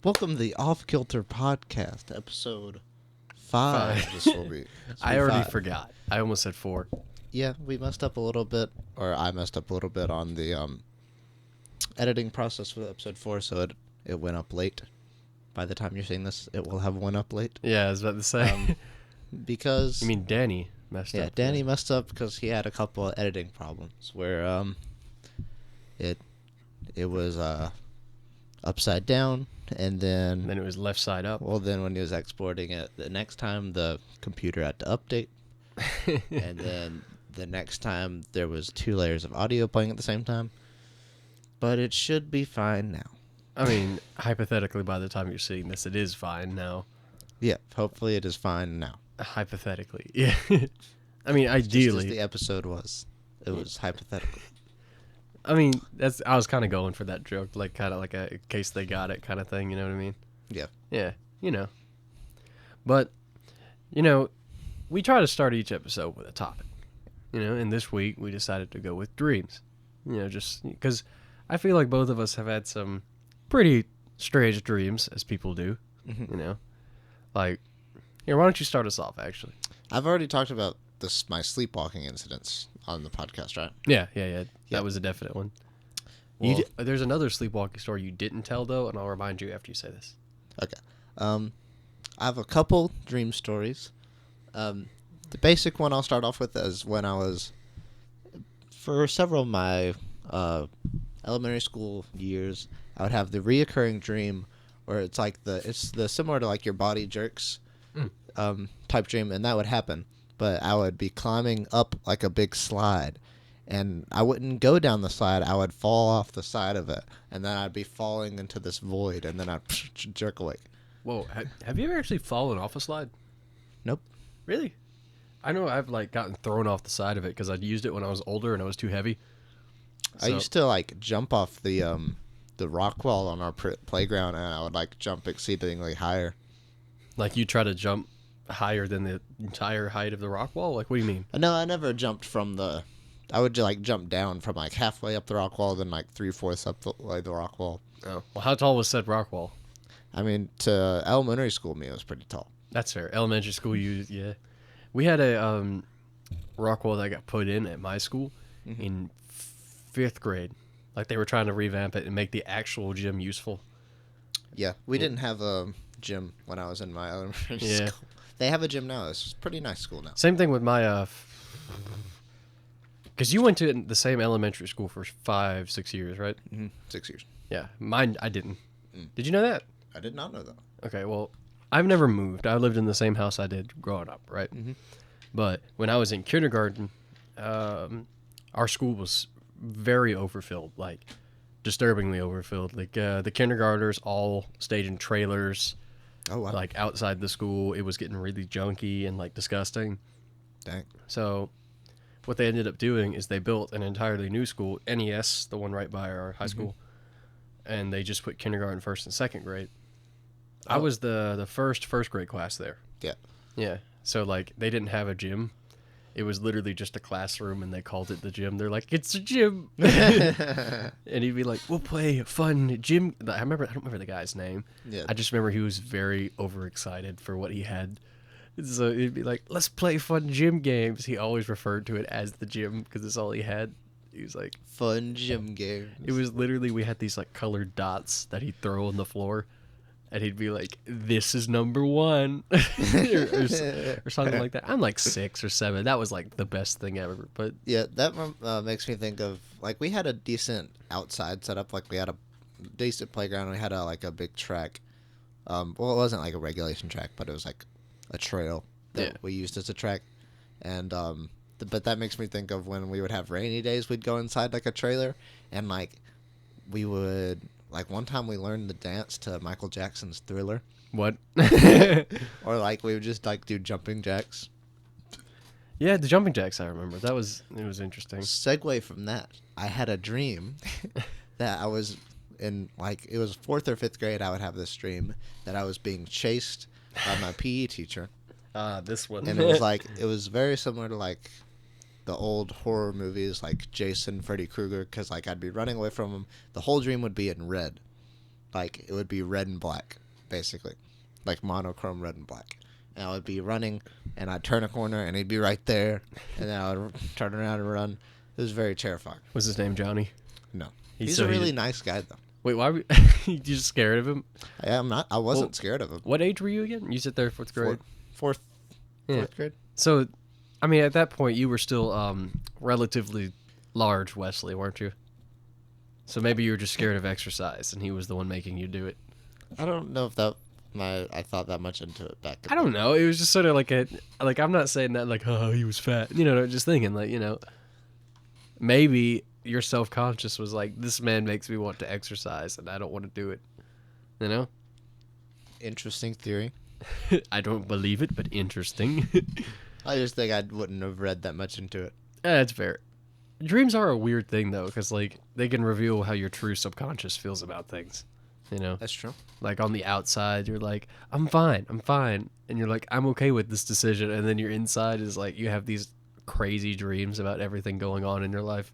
Welcome to the Off Kilter podcast, episode 5. This will be. I already 5. forgot. I almost said 4. Yeah, we messed up a little bit, or I messed up a little bit on the editing process for episode 4, so it went up late. By the time you're seeing this, it will have went up late. Yeah, I was about to say. Because You mean Danny messed up? yeah, Danny messed up because he had a couple of editing problems where it was upside down, and then Then it was left side up. well, then when he was exporting it, the next time the computer had to update, and then the next time there was 2 layers of audio playing at the same time. But it should be fine now. I mean, hypothetically, by the time you're seeing this, it is fine now. Yeah, hopefully it is fine now. Hypothetically, yeah. I mean, Just ideally. as the episode was. It was hypothetical. I mean, I was kind of going for that joke, like kind of like a in case they got it kind of thing. You know what I mean? Yeah. Yeah, But, we try to start each episode with a topic. And this week we decided to go with dreams. Just because I feel like both of us have had some pretty strange dreams, as people do. Mhm. Like, here, why don't you start us off, actually? I've already talked about my sleepwalking incidents on the podcast, right? Yeah. Yeah. That was a definite one. Well, There's another sleepwalking story you didn't tell, though, and I'll remind you after you say this. okay. I have a couple dream stories. The basic one I'll start off with is when I was, for several of my elementary school years, I would have the reoccurring dream where it's like it's similar to like your body jerks type dream, and that would happen. But I would be climbing up like a big slide, and I wouldn't go down the slide. I would fall off the side of it, and then I'd be falling into this void, and then I'd jerk awake. Whoa, have you ever actually fallen off a slide? Nope. Really? I know I've like gotten thrown off the side of it because I'd used it when I was older and I was too heavy. I used to like jump off the rock wall on our playground, and I would like jump exceedingly higher. Like you try to jump higher than the entire height of the rock wall? Like what do you mean? No, I never jumped from the. I would like jump down from like halfway up the rock wall, then like 3/4 up the rock wall. Oh, well, how tall was said rock wall? I mean, to elementary school me, it was pretty tall. That's fair. Elementary school, yeah. We had a rock wall that got put in at my school in 5th grade. Like they were trying to revamp it and make the actual gym useful. Yeah, we didn't have a gym when I was in my elementary school. They have a gym now. It's a pretty nice school now. Same thing with my because you went to the same elementary school for 5-6 years, right? 6 years. Yeah, mine I didn't. Did you know that? I did not know that. Okay, well, I've never moved. I lived in the same house I did growing up, right? But when I was in kindergarten, our school was very overfilled, like disturbingly overfilled. Like the kindergartners all stayed in trailers, Oh wow! like outside the school. It was getting really junky and like disgusting. Dang. So what they ended up doing is they built an entirely new school, NES, the one right by our high school, and they just put kindergarten, 1st and 2nd grade. I was the first grade class there. Yeah. Yeah. So like they didn't have a gym. It was literally just a classroom and they called it the gym. They're like, "It's a gym." And he'd be like, "We'll play a fun gym." I don't remember the guy's name. Yeah. I just remember he was very overexcited for what he had. So he'd be like, "Let's play fun gym games." He always referred to it as the gym because it's all he had. He was like, Fun gym games. it was literally, we had these like colored dots that he'd throw on the floor. And he'd be like, "This is number 1," or something like that. I'm like 6 or 7. That was like the best thing ever. But Yeah, that makes me think of like we had a decent outside setup. Like we had a decent playground. And we had a big track. Well, it wasn't like a regulation track, but it was like a trail that we used as a track. And but that makes me think of when we would have rainy days. We'd go inside like a trailer, and like we would. Like, one time we learned the dance to Michael Jackson's Thriller. what? Or, like, we would just, like, do jumping jacks. Yeah, the jumping jacks. I remember it was interesting. Segue from that, I had a dream that I was in, like, it was 4th or 5th grade. I would have this dream that I was being chased by my PE teacher. This one. And it was, like, it was very similar to, like, the old horror movies like Jason, Freddy Krueger, because like I'd be running away from him. The whole dream would be in red, like it would be red and black, basically, like monochrome red and black. And I would be running, and I'd turn a corner, and he'd be right there, and then I would turn around and run. It was very terrifying. Was his name Johnny? No, he's a really nice guy though. Wait, why were you just scared of him? I'm not. I wasn't scared of him. What age were you again? You said there fourth grade. Fourth grade. So, I mean, at that point, you were still relatively large, Wesley, weren't you? So maybe you were just scared of exercise, and he was the one making you do it. I don't know if I thought that much into it back then. I don't know. It was just sort of like I'm not saying that like, oh, he was fat. You know, just thinking like, maybe your self-conscious was like, this man makes me want to exercise, and I don't want to do it. You know? Interesting theory. I don't believe it, but interesting. I just think I wouldn't have read that much into it. That's fair. Dreams are a weird thing, though, because, like, they can reveal how your true subconscious feels about things, That's true. Like, on the outside, you're like, I'm fine. And you're like, I'm okay with this decision. And then your inside is like, you have these crazy dreams about everything going on in your life.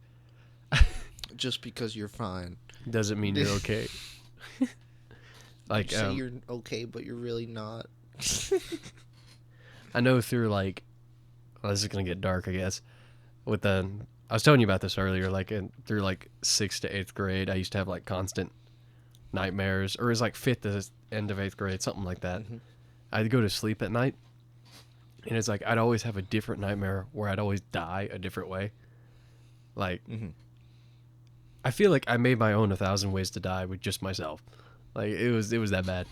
Just because you're fine doesn't mean you're okay. Like, you say you're okay, but you're really not. I know through, like, well, this is going to get dark, I guess. I was telling you about this earlier, like, through, like, 6th to 8th grade, I used to have, like, constant nightmares, or it was, like, 5th to the end of 8th grade, something like that. Mm-hmm. I'd go to sleep at night, and it's like, I'd always have a different nightmare where I'd always die a different way. Like, I feel like I made my own 1,000 Ways to Die with just myself. Like, it was that bad.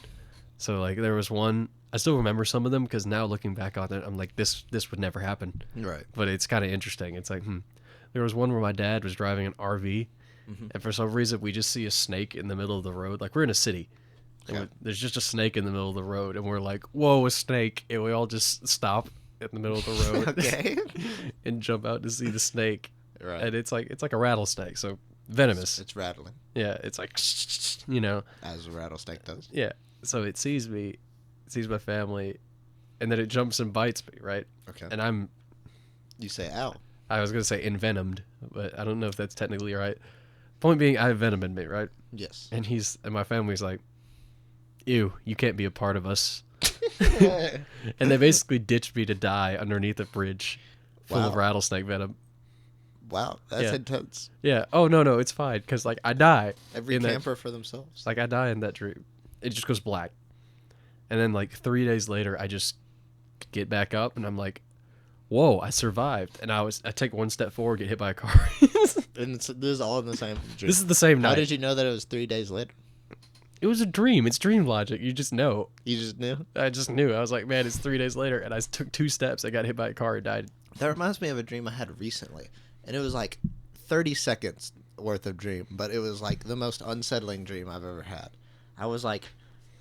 So, like, there was one, I still remember some of them, because now looking back on it, I'm like, this would never happen. Right. But it's kind of interesting. It's like, There was one where my dad was driving an RV, and for some reason, we just see a snake in the middle of the road. Like, we're in a city. And there's just a snake in the middle of the road, and we're like, whoa, a snake. And we all just stop in the middle of the road Okay. and jump out to see the snake. Right. And it's like a rattlesnake, so venomous. It's rattling. Yeah, it's like, As a rattlesnake does. Yeah. So it sees me, it sees my family, and then it jumps and bites me, right? Okay. And You say, ow. I was going to say envenomed, but I don't know if that's technically right. Point being, I have venom in me, right? Yes. And my family's like, ew, you can't be a part of us. And they basically ditched me to die underneath a bridge full of rattlesnake venom. Wow, that's intense. Yeah. Oh, no, it's fine, because, like, I die. Every camper for themselves. Like, I die in that dream. It just goes black. And then, like, 3 days later, I just get back up, and I'm like, whoa, I survived. And I take one step forward, get hit by a car. And this is all in the same dream. This is the same night. How did you know that it was 3 days later? It was a dream. It's dream logic. You just know. You just knew? I just knew. I was like, man, it's 3 days later. And I took 2 steps. I got hit by a car and died. That reminds me of a dream I had recently. And it was like 30 seconds worth of dream. But it was like the most unsettling dream I've ever had. I was like,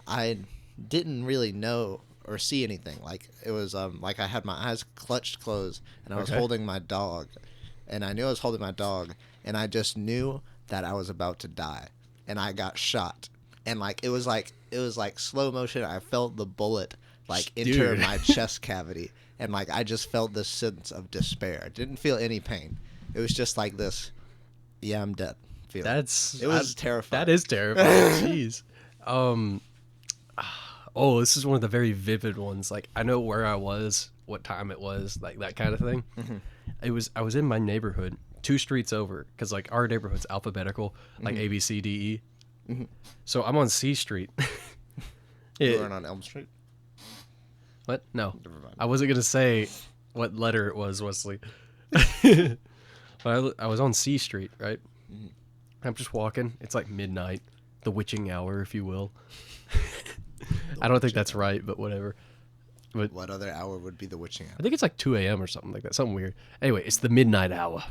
I didn't really know or see anything. Like, it was like I had my eyes clutched closed. And I was holding my dog. And I knew I was holding my dog. And I just knew that I was about to die. And I got shot. And like it was like slow motion. I felt the bullet like enter my chest cavity, and like I just felt this sense of despair. I didn't feel any pain. It was just like this, yeah, I'm dead feeling. It was terrifying. That is terrifying. Jeez. Oh, this is one of the very vivid ones. Like, I know where I was, what time it was, like that kind of thing. Mm-hmm. I was in my neighborhood, 2 streets over, because like our neighborhood's alphabetical, like A, B, C, D, E. Mm-hmm. So I'm on C Street. You weren't on Elm Street? What? No. Never mind. I wasn't going to say what letter it was, Wesley. But I was on C Street, right? Mm-hmm. I'm just walking. It's like midnight, the witching hour, if you will. I don't think that's right, but whatever. But what other hour would be the witching hour? I think it's like 2 a.m. or something like that. Something weird. Anyway, it's the midnight hour.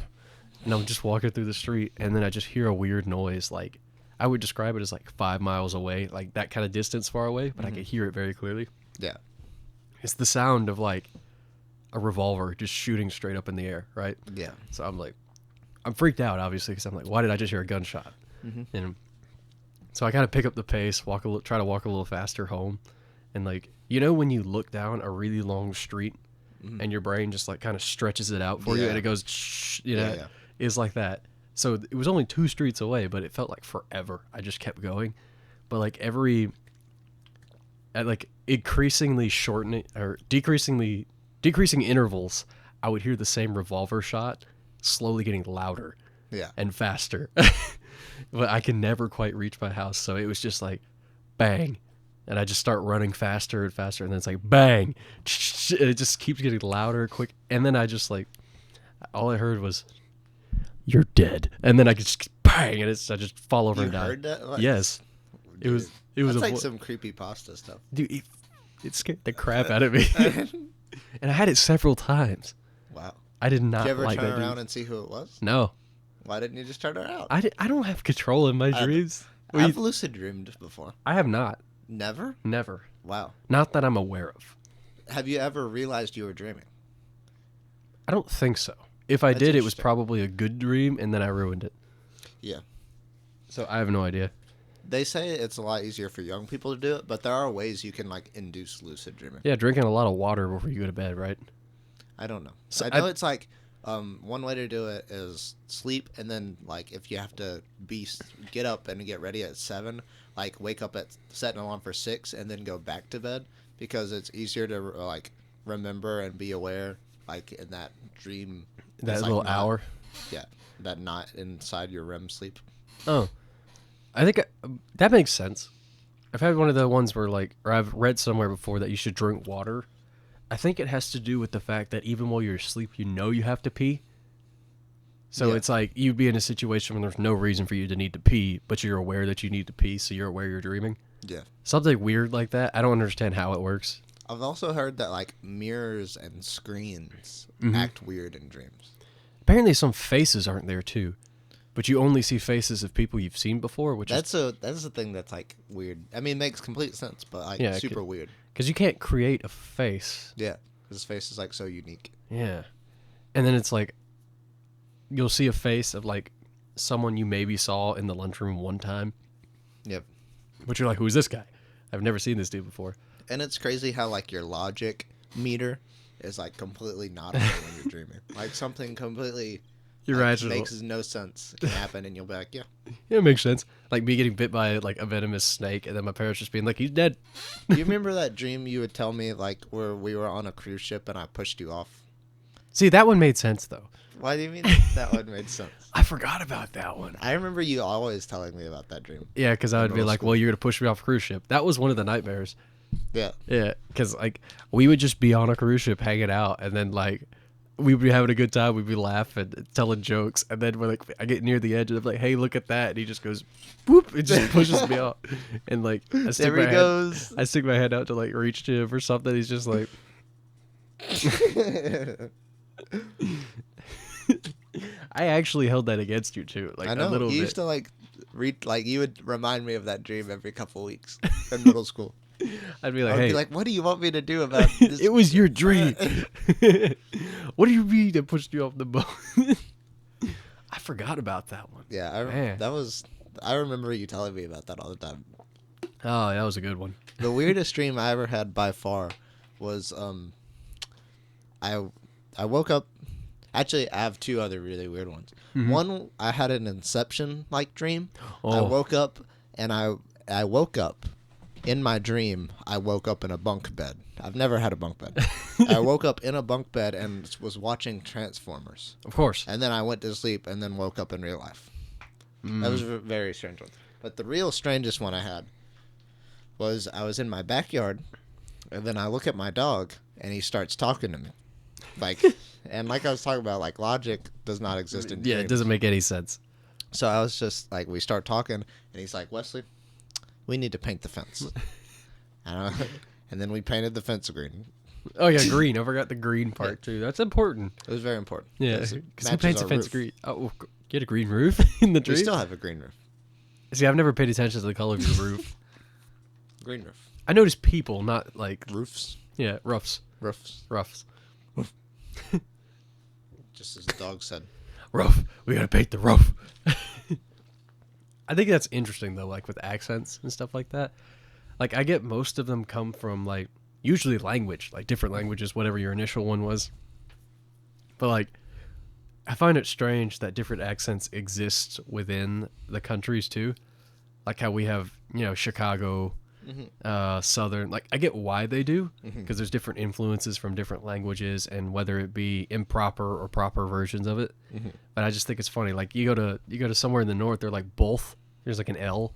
And I'm just walking through the street, and then I just hear a weird noise, like, I would describe it as like 5 miles away, like that kind of distance far away, but I could hear it very clearly. Yeah. It's the sound of like a revolver just shooting straight up in the air, right? Yeah. So I'm like, I'm freaked out, obviously, because I'm like, why did I just hear a gunshot? Mm-hmm. And so I kind of pick up the pace, try to walk a little faster home. And like, when you look down a really long street and your brain just like kind of stretches it out for you and it goes, it's like that. So it was only 2 streets away, but it felt like forever. I just kept going. but like at like increasingly shortening or decreasing intervals, I would hear the same revolver shot slowly getting louder Yeah. and faster. But I can never quite reach my house, so it was just like bang, and I just start running faster and faster, and then it's like bang, and it just keeps getting louder, quick, and then I just like all I heard was "You're dead," and then I could just bang, and I just fall over You and die. heard that? Like, Yes, it was. It was that's a like some creepy pasta stuff. dude. It scared the crap out of me, and I had it several times. Wow. I did not Did you ever like turn that. around and see who it was? No, Why didn't you just turn around? I don't have control in my dreams. I've lucid dreamed before. I have not. Never? Never. Wow. Not that I'm aware of. Have you ever realized you were dreaming? I don't think so. If I That's did, it was interesting. probably a good dream, and then I ruined it. Yeah. So I have no idea. They say it's a lot easier for young people to do it, but there are ways you can like induce lucid dreaming. Yeah, drinking a lot of water before you go to bed, right? I don't know. So I know it's like one way to do it is sleep, and then like if you have to get up and get ready at 7, like wake up at set an alarm for 6, and then go back to bed because it's easier to like remember and be aware like in that dream. That it's, like, little not- hour. Yeah, that not inside your REM sleep. Oh, I think that makes sense. I've had one of the ones where like, or I've read somewhere before that you should drink water. I think it has to do with the fact that even while you're asleep, you know you have to pee. So Yeah. it's like you'd be in a situation when there's no reason for you to need to pee, but you're aware that you need to pee, so you're aware you're dreaming. Yeah. Something weird like that. I don't understand how it works. I've also heard that like mirrors and screens Mhm. act weird in dreams. Apparently some faces aren't there too. But you only see faces of people you've seen before, which That's a thing that's like weird. I mean, it makes complete sense, but like Yeah, super weird. because you can't create a face. Yeah, his face is like so unique. Yeah. And then it's like you'll see a face of like someone you maybe saw in the lunchroom one time, Yep. but you're like, who's this guy? I've never seen this dude before. And it's crazy how like your logic meter is like completely not on when you're dreaming. Like something completely Irrational. makes no sense can happen, and you'll be like, yeah. Yeah, it makes sense. Like me getting bit by like a venomous snake, and then my parents just being like, he's dead. Do you remember that dream you would tell me like where we were on a cruise ship and I pushed you off? See, that one made sense though. Why do you mean that one made sense? I forgot about that one. I remember you always telling me about that dream. Yeah, because I would be middle like, school. well, you're going to push me off a cruise ship. That was one of the nightmares. Yeah. Yeah, because like we would just be on a cruise ship hanging out, and then like we'd be having a good time, we'd be laughing, telling jokes, and then when like I get near the edge, and I'm like, "Hey, look at that!" And he just goes, "Whoop!" It just pushes me off, and like I stick There he my goes. hand, I stick my hand out to like reach to him or something. He's just like, I actually held that against you too, like I know. a little You bit. used to like you would remind me of that dream every couple weeks in middle school. I'd be I like, would "Hey, be like, what do you want me to do about this? it was your dream." What do you mean that pushed you off the boat? I forgot about that one. Yeah, Man. I remember you telling me about that all the time. Oh, that was a good one. The weirdest dream I ever had by far was I woke up. Actually, I have two other really weird ones. Mhm. One, I had an Inception like dream. I Oh. woke up and I woke up in my dream. I woke up in a bunk bed. I've never had a bunk bed. I woke up in a bunk bed and was watching Transformers. Of course. And then I went to sleep and then woke up in real life. Mm. That was a very strange one. But the real strangest one I had was I was in my backyard, and then I look at my dog, and he starts talking to me. Like, and like I was talking about, like, logic does not exist in Yeah, it dreams. doesn't make any sense. So I was just, like, we start talking, and he's like, Wesley, we need to paint the fence. And then we painted the fence green. Oh yeah, green. I forgot the green part too. That's important. It was very important. Yeah, Because it because who matches paints a our fence roof. green? Oh, get a green roof in the We dream. still have a green roof. See, I've never paid attention to the color of your roof. Green roof. I noticed people, not like Roofs. roofs. Roofs. Just as the dog said. Roof. We gotta paint the roof. I think that's interesting though, like with accents and stuff like that. Like I get most of them come from like usually language, like different languages, whatever your initial one was. But like I find it strange that different accents exist within the countries too. like how we have, Chicago, Southern. Like, I get why they do, because there's different influences from different languages, and whether it be improper or proper versions of it. But I just think it's funny. Like, you go to somewhere in the north, they're like both. There's like an L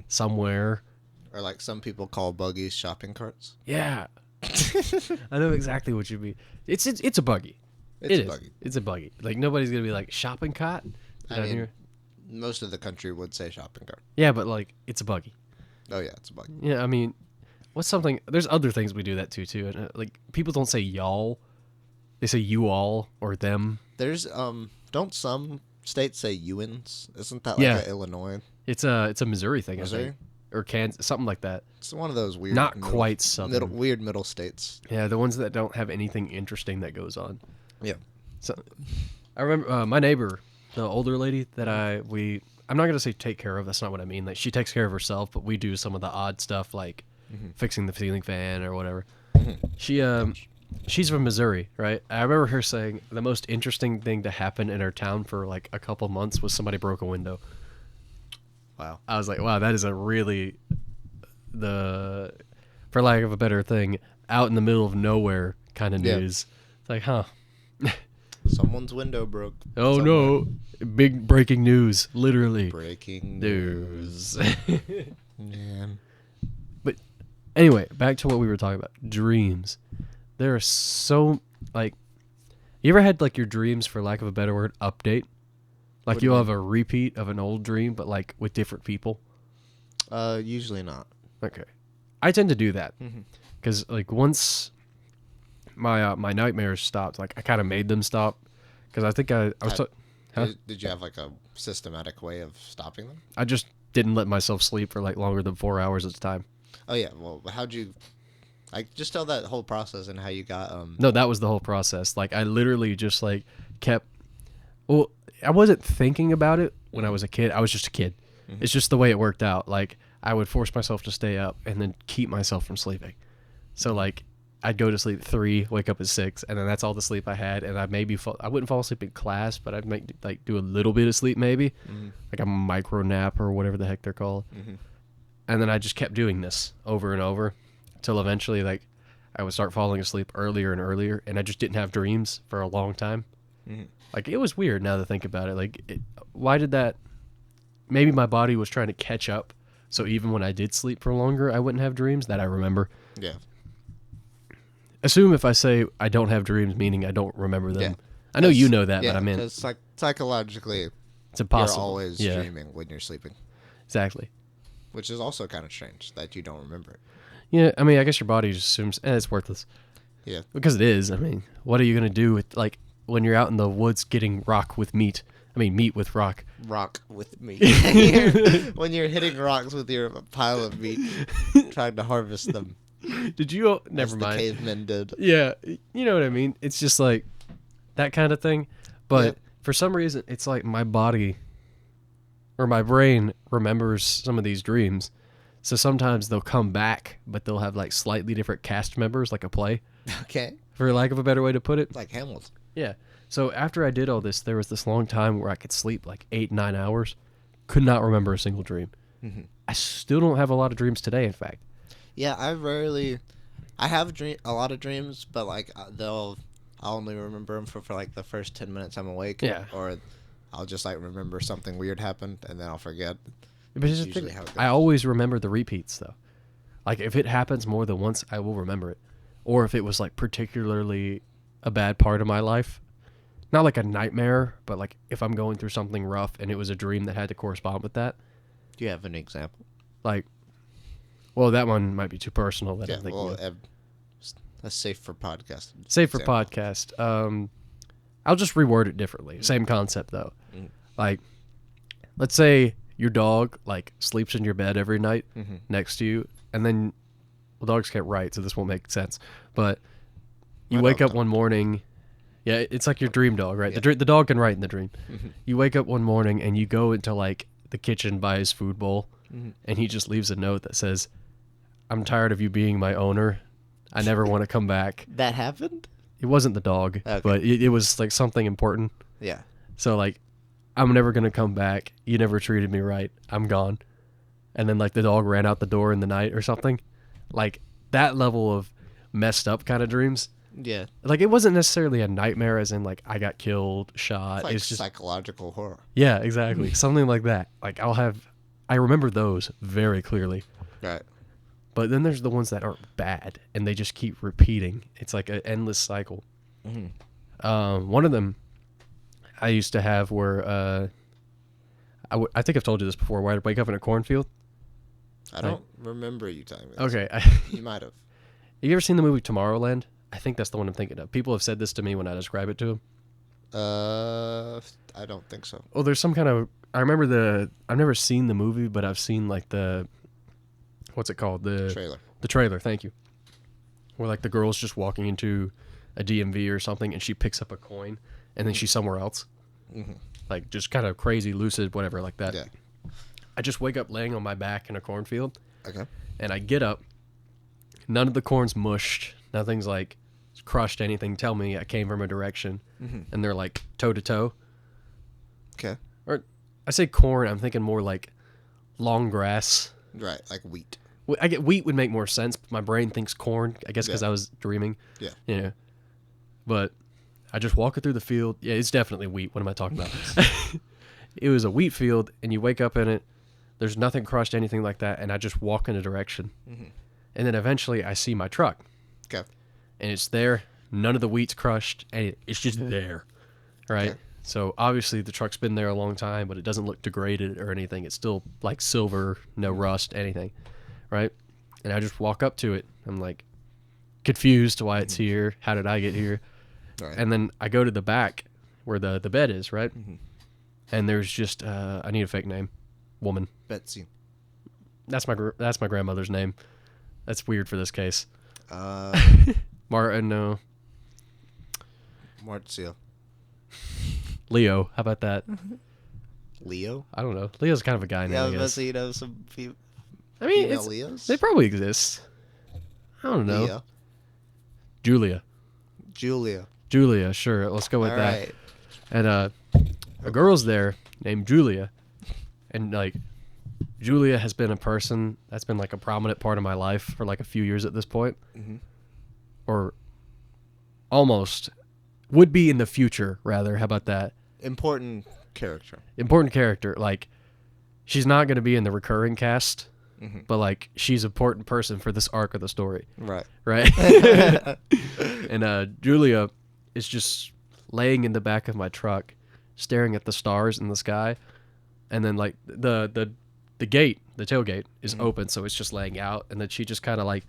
somewhere. Or like some people call buggies shopping carts. Yeah. I know exactly what you mean. It's a buggy. It's a buggy. It's a buggy. Like, nobody's gonna be like shopping cart. I mean, most of the country would say shopping cart. Yeah, but like, it's a buggy. Oh yeah, it's a buggy. Yeah, I mean, what's something? There's other things we do that too. And like, people don't say y'all; they say you all or them. There's don't some states say you'ns? Isn't that like a Illinois? It's a Missouri thing, Missouri? I think, or Kansas, something like that. It's one of those weird, not quite southern, weird middle states. Yeah, the ones that don't have anything interesting that goes on. Yeah. So, I remember my neighbor, the older lady that I'm not gonna say take care of. That's not what I mean. Like, she takes care of herself, but we do some of the odd stuff like fixing the ceiling fan or whatever. She's from Missouri, right? I remember her saying the most interesting thing to happen in her town for like a couple months was somebody broke a window. Wow. I was like, wow, that is a really for lack of a better thing, out in the middle of nowhere kind of news. It's like, huh. Someone's window broke. Oh no. Big breaking news, literally. Breaking news. Man. But anyway, back to what we were talking about. Dreams. There are so, like, you ever had like your dreams, for lack of a better word, update? Like, you'll have a repeat of an old dream, but like with different people? Usually not. Okay. I tend to do that. Because like once my nightmares stopped, like I kind of made them stop. Because I think I was... Did you have like a systematic way of stopping them? I just didn't let myself sleep for like longer than 4 hours at a time. Oh yeah, well, how'd you... just tell that whole process and how you got... No, that was the whole process. Like, I literally just like kept... Well, I wasn't thinking about it when I was a kid. I was just a kid. It's just the way it worked out. Like, I would force myself to stay up and then keep myself from sleeping. So like, I'd go to sleep at 3, wake up at 6, and then that's all the sleep I had. And I wouldn't fall asleep in class, but I'd do a little bit of sleep maybe, like a micro nap or whatever the heck they're called. And then I just kept doing this over and over till eventually, like, I would start falling asleep earlier and earlier, and I just didn't have dreams for a long time. Like, it was weird now to think about it. Like, why did that? Maybe my body was trying to catch up, so even when I did sleep for longer, I wouldn't have dreams that I remember. Yeah. Assume if I say I don't have dreams, meaning I don't remember them. Yeah. I know you know that, but I mean... because psychologically, it's impossible. You're always dreaming when you're sleeping. Exactly. Which is also kind of strange, that you don't remember it. Yeah, I mean, I guess your body just assumes, it's worthless. Yeah. Because it is. I mean, what are you going to do with, like, when you're out in the woods getting meat with rock. Rock with meat. When you're hitting rocks with your pile of meat, trying to harvest them. Did you... Never mind. The cavemen did. Yeah, you know what I mean? It's just like that kind of thing. But for some reason, it's like my body or my brain remembers some of these dreams. So sometimes they'll come back, but they'll have like slightly different cast members, like a play. Okay. For lack of a better way to put it. Like Hamilton. Yeah. So after I did all this, there was this long time where I could sleep like 8-9 hours. Could not remember a single dream. I still don't have a lot of dreams today, in fact. Yeah, I have a lot of dreams, but like I'll only remember them for like the first 10 minutes I'm awake. Yeah. Or I'll just like remember something weird happened and then I'll forget. But I always remember the repeats though. Like if it happens more than once, I will remember it. Or if it was like particularly a bad part of my life, not like a nightmare, but like if I'm going through something rough and it was a dream that had to correspond with that. Do you have an example? Like, well, that one might be too personal. That I'm thinking of. That's safe for podcast. Safe for podcast. I'll just reword it differently. Same concept though. Like, let's say your dog like sleeps in your bed every night next to you, and then dogs can't write, so this won't make sense. But you wake up one morning. Yeah, it's like your dream dog, right? Yeah. The dog can write in the dream. You wake up one morning and you go into like the kitchen by his food bowl, and he just leaves a note that says, "I'm tired of you being my owner. I never want to come back." That happened? It wasn't the dog, but it was like something important. Yeah. So like, I'm never going to come back. You never treated me right. I'm gone. and then like the dog ran out the door in the night or something. Like that level of messed up kind of dreams. Yeah. Like it wasn't necessarily a nightmare as in like I got killed, shot. It's It's just psychological horror. yeah, exactly. Something like that. Like I remember those very clearly. Right. But then there's the ones that aren't bad and they just keep repeating. It's like an endless cycle. One of them I used to have where I think I've told you this before, where I'd wake up in a cornfield. I don't remember you telling me this. Okay. You might have. You ever seen the movie Tomorrowland? I think that's the one I'm thinking of. People have said this to me when I describe it to them. I don't think so. Oh, there's some kind of... I've never seen the movie, but I've seen like the... What's it called? The Trailer. The trailer, thank you. Where like the girl's just walking into a DMV or something and she picks up a coin and then she's somewhere else. Mm-hmm. Like just kind of crazy, lucid, whatever like that. Yeah. I just wake up laying on my back in a cornfield. Okay. And I get up. None of the corn's mushed. Nothing's like crushed anything. Tell me I came from a direction. Mm-hmm. And they're like toe to toe. Okay. Or I say corn, I'm thinking more like long grass. Right, like wheat. I get wheat would make more sense, but my brain thinks corn, I guess because I was dreaming. Yeah. You know. But I just walk it through the field. Yeah, it's definitely wheat. What am I talking about? It was a wheat field, and you wake up in it. There's nothing crushed, anything like that, and I just walk in a direction. Mm-hmm. And then eventually I see my truck. Okay. And it's there. None of the wheat's crushed, and it's just there. Right? Okay. So obviously the truck's been there a long time, but it doesn't look degraded or anything. It's still like silver, no rust, anything. Right? And I just walk up to it. I'm like confused why it's here. How did I get here? Right. And then I go to the back where the bed is, right? Mm-hmm. And there's just I need a fake name. Woman. Betsy. That's my grandmother's name. That's weird for this case. Martin, no. Martzia. Leo. How about that? Leo? I don't know. Leo's kind of a guy name, Yeah, I guess. you know, some female Leos? They probably exist. I don't know. Leo. Julia. Julia, sure. Let's go with All that. right. And a girl's there named Julia. And like Julia has been a person that's been like a prominent part of my life for like a few years at this point. Mm-hmm. Or almost would be in the future, rather. How about that? Important character. Like, she's not going to be in the recurring cast, mm-hmm. but like she's an important person for this arc of the story. Right. And Julia is just laying in the back of my truck, staring at the stars in the sky, and then like the gate, the tailgate is mm-hmm. open, so it's just laying out, and then she just kind of like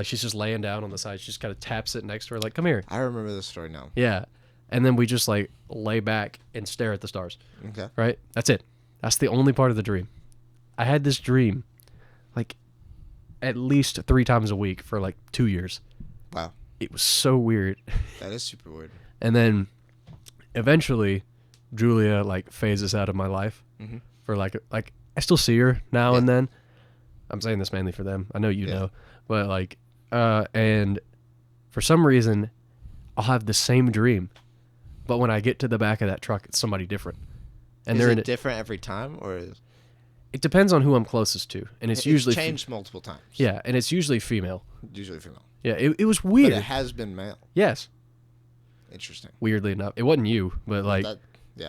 she's just laying down on the side. She just kind of taps it next to her, like, come here. I remember this story now. Yeah. And then we just like lay back and stare at the stars. Okay. Right? That's it. That's the only part of the dream. I had this dream like at least 3 times a week for like 2 years. Wow. It was so weird. That is super weird. And then eventually Julia like phases out of my life mm-hmm. for like I still see her now and then. I'm saying this mainly for them. I know you know. But like and for some reason I'll have the same dream, but when I get to the back of that truck, it's somebody different. And is it different every time, or is it depends on who I'm closest to, and it's usually changed multiple times. Yeah, and it's usually female. Usually female. Yeah, it was weird. But it has been male. Yes. Interesting. Weirdly enough, it wasn't you, but like, I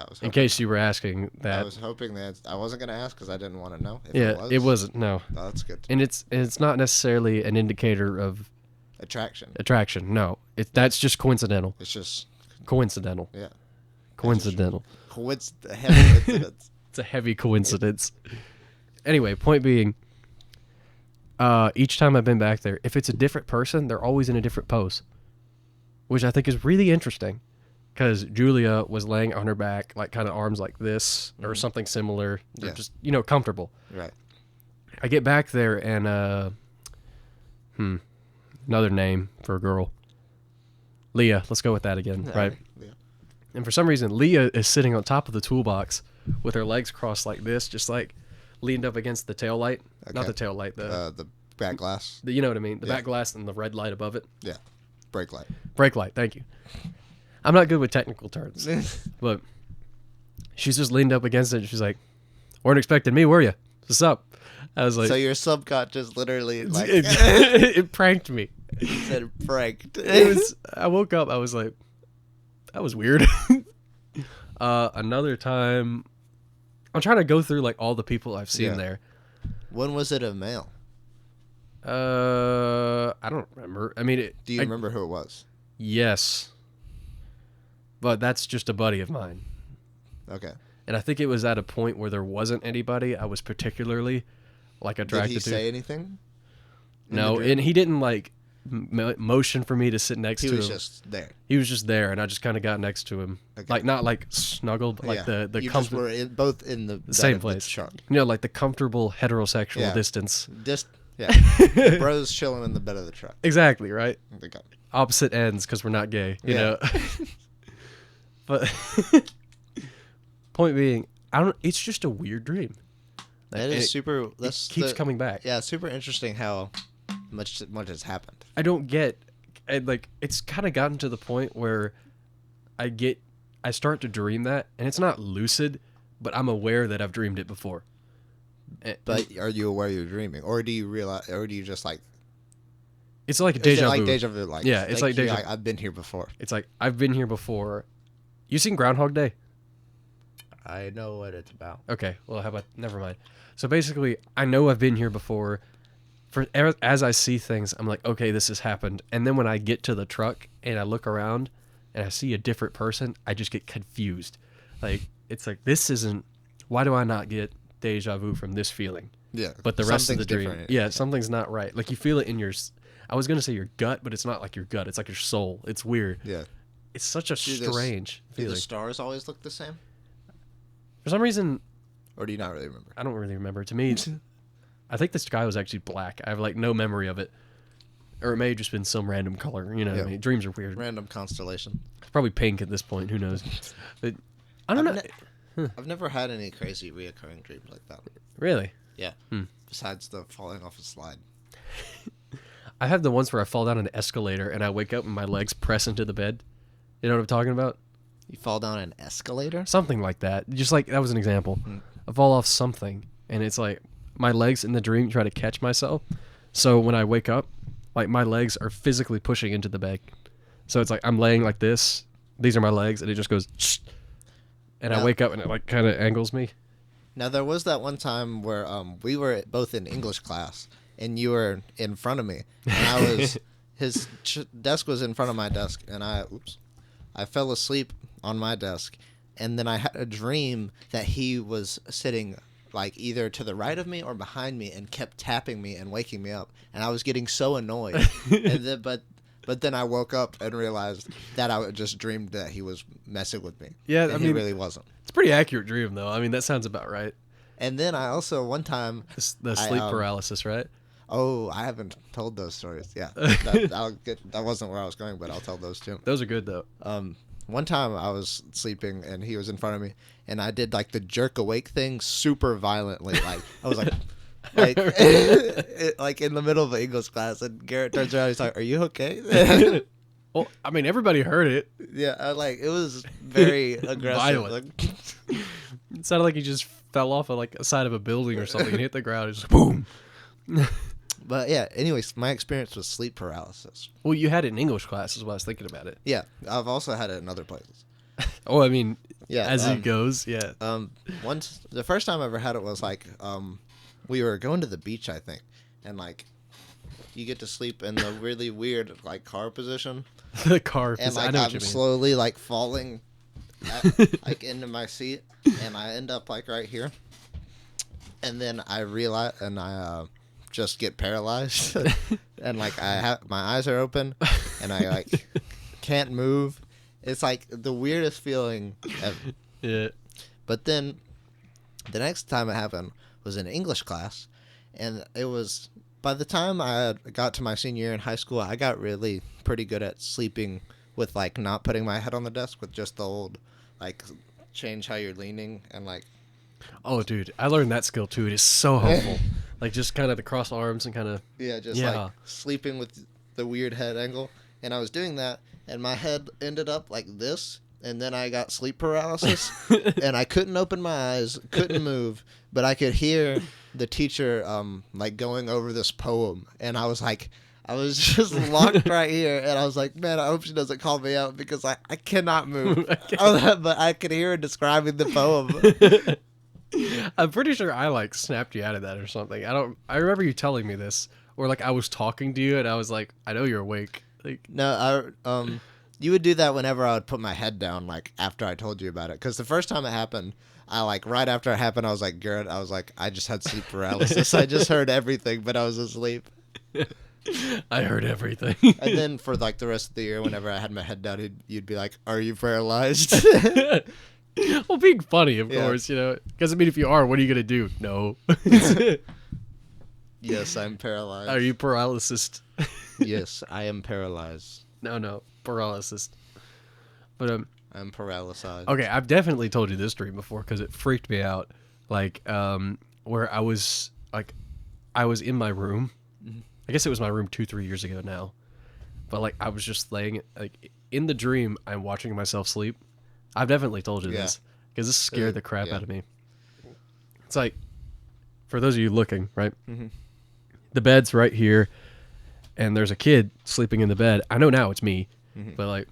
was hoping, in case you were asking that. I was hoping that I wasn't gonna ask because I didn't want to know. If it wasn't. No. Oh, that's good. And it's not necessarily an indicator of attraction. No, that's just coincidental. It's just coincidental. Yeah. Coincidental. Heavy coincidence. It's a heavy coincidence. Anyway, point being, each time I've been back there, if it's a different person, they're always in a different pose, which I think is really interesting. Because Julia was laying on her back, like kind of arms like this, or something similar. They're just, comfortable. Right. I get back there and, another name for a girl. Leah. Let's go with that again, right? Leah. And for some reason, Leah is sitting on top of the toolbox with her legs crossed like this, just like leaned up against the tail light. Okay. Not the tail light, the back glass. You know what I mean? The back glass and the red light above it. Yeah. Brake light. Brake light, thank you. I'm not good with technical terms, but she's just leaned up against it. And she's like, "Weren't expecting me, were you? What's up?" I was like, so your subconscious literally like it pranked me. said pranked. I woke up, I was like, that was weird. Another time, I'm trying to go through like all the people I've seen there. When was it a male? I don't remember. I mean, do you remember who it was? Yes, but that's just a buddy of mine. Okay. And I think it was at a point where there wasn't anybody I was particularly like attracted to. Did he say anything? No, and he didn't like motion for me to sit next to him. He was just there. He was just there, and I just kind of got next to him, like not like snuggled, but like the you just were both in the same place. Truck. You know, like the comfortable heterosexual distance. Bros chilling in the bed of the truck. Exactly right. Opposite ends because we're not gay. You know. But point being, I don't. It's just a weird dream. That is super. It keeps coming back. Yeah, super interesting how much has happened. I don't get, like, it's kind of gotten to the point where I start to dream that, and it's not lucid, but I'm aware that I've dreamed it before. But are you aware you're dreaming, or do you realize, or do you just like? It's like deja vu. Like deja vu, like yeah, it's like deja. I've been here before. It's like I've been here before. You seen Groundhog Day? I know what it's about. Okay, well, how about never mind. So basically, I know I've been here before. As I see things, I'm like, okay, this has happened. And then when I get to the truck and I look around and I see a different person, I just get confused. Like, it's like, this isn't. Why do I not get deja vu from this feeling? Yeah, but the rest of the dream, something's not right. Like you feel it in your. I was gonna say your gut, but it's not like your gut. It's like your soul. It's weird. Yeah, it's such a strange feeling. Do the stars always look the same? For some reason, or do you not really remember? I don't really remember. To me, I think the sky was actually black. I have like no memory of it, or it may have just been some random color. You know, what I mean, dreams are weird. Random constellation. It's probably pink at this point. Who knows? But I don't know. I've never had any crazy reoccurring dreams like that. Really? Yeah. Besides the falling off a slide. I have the ones where I fall down an escalator and I wake up and my legs press into the bed. You know what I'm talking about? You fall down an escalator? Something like that. Just like, that was an example. I fall off something and it's like my legs in the dream try to catch myself. So when I wake up, like my legs are physically pushing into the bed. So it's like I'm laying like this. These are my legs and it just goes and I wake up and it like kind of angles me. Now there was that one time where we were both in English class and you were in front of me and I was his desk was in front of my desk and I fell asleep on my desk and then I had a dream that he was sitting like either to the right of me or behind me and kept tapping me and waking me up and I was getting so annoyed and then, but then I woke up and realized that I just dreamed that he was messing with me. Yeah, I mean, he really wasn't. It's a pretty accurate dream, though. I mean, that sounds about right. And then I also, one time... The sleep paralysis, right? Oh, I haven't told those stories. Yeah, that wasn't where I was going, but I'll tell those too. Those are good, though. One time I was sleeping, and he was in front of me, and I did, like, the jerk awake thing super violently. Like, I was like... like in the middle of an English class, and Garrett turns around. He's like, "Are you okay?" Well, I mean, everybody heard it. Yeah, it was very aggressive. Violent. It sounded like he just fell off of a side of a building or something and hit the ground. It's just boom. But yeah, anyways, my experience was sleep paralysis. Well, you had it in English class, is what I was thinking about it. Yeah, I've also had it in other places. Oh, I mean, yeah, as it goes, yeah. The first time I ever had it was we were going to the beach, I think, and you get to sleep in the really weird car position. The car position. And I know what you I'm mean. slowly falling into my seat, and I end up right here, and then I realize, and I just get paralyzed, and my eyes are open, and I can't move. It's the weirdest feeling ever. Yeah. But then the next time it happened was in English class, and it was by the time I got to my senior year in high school, I got really pretty good at sleeping with not putting my head on the desk, with just the old change how you're leaning and Oh, dude, I learned that skill too. It is so helpful. Just kind of the cross arms and kind of sleeping with the weird head angle, and I was doing that, and my head ended up like this, and then I got sleep paralysis, and I couldn't open my eyes, couldn't move, but I could hear the teacher like going over this poem, and I was just locked right here, and I was like, man, I hope she doesn't call me out because I cannot move. But I could hear her describing the poem. I'm pretty sure I like snapped you out of that or something. I remember you telling me this, or like I was talking to you and I was like, I know you're awake. Like, No, you would do that whenever I would put my head down, like after I told you about it. Because the first time it happened, right after it happened, I was like, Garrett, I just had sleep paralysis. I just heard everything, but I was asleep. I heard everything. And then for like the rest of the year, whenever I had my head down, you'd be like, "Are you paralyzed?" Well, being funny, of Yeah. course, you know. Because I mean, if you are, what are you gonna do? No. Yes, I'm paralyzed. Are you paralysis? Yes, I am paralyzed. No, paralysis. But I'm paralyzed. okay, I've definitely told you this dream before because it freaked me out. Like, where I was in my room. I guess it was my room 2-3 years ago now. But like, I was just laying like in the dream. I'm watching myself sleep. I've definitely told you this because this scared the crap out of me. It's like, for those of you looking, right? Mm-hmm. The bed's right here, and there's a kid sleeping in the bed. I know now it's me, but like,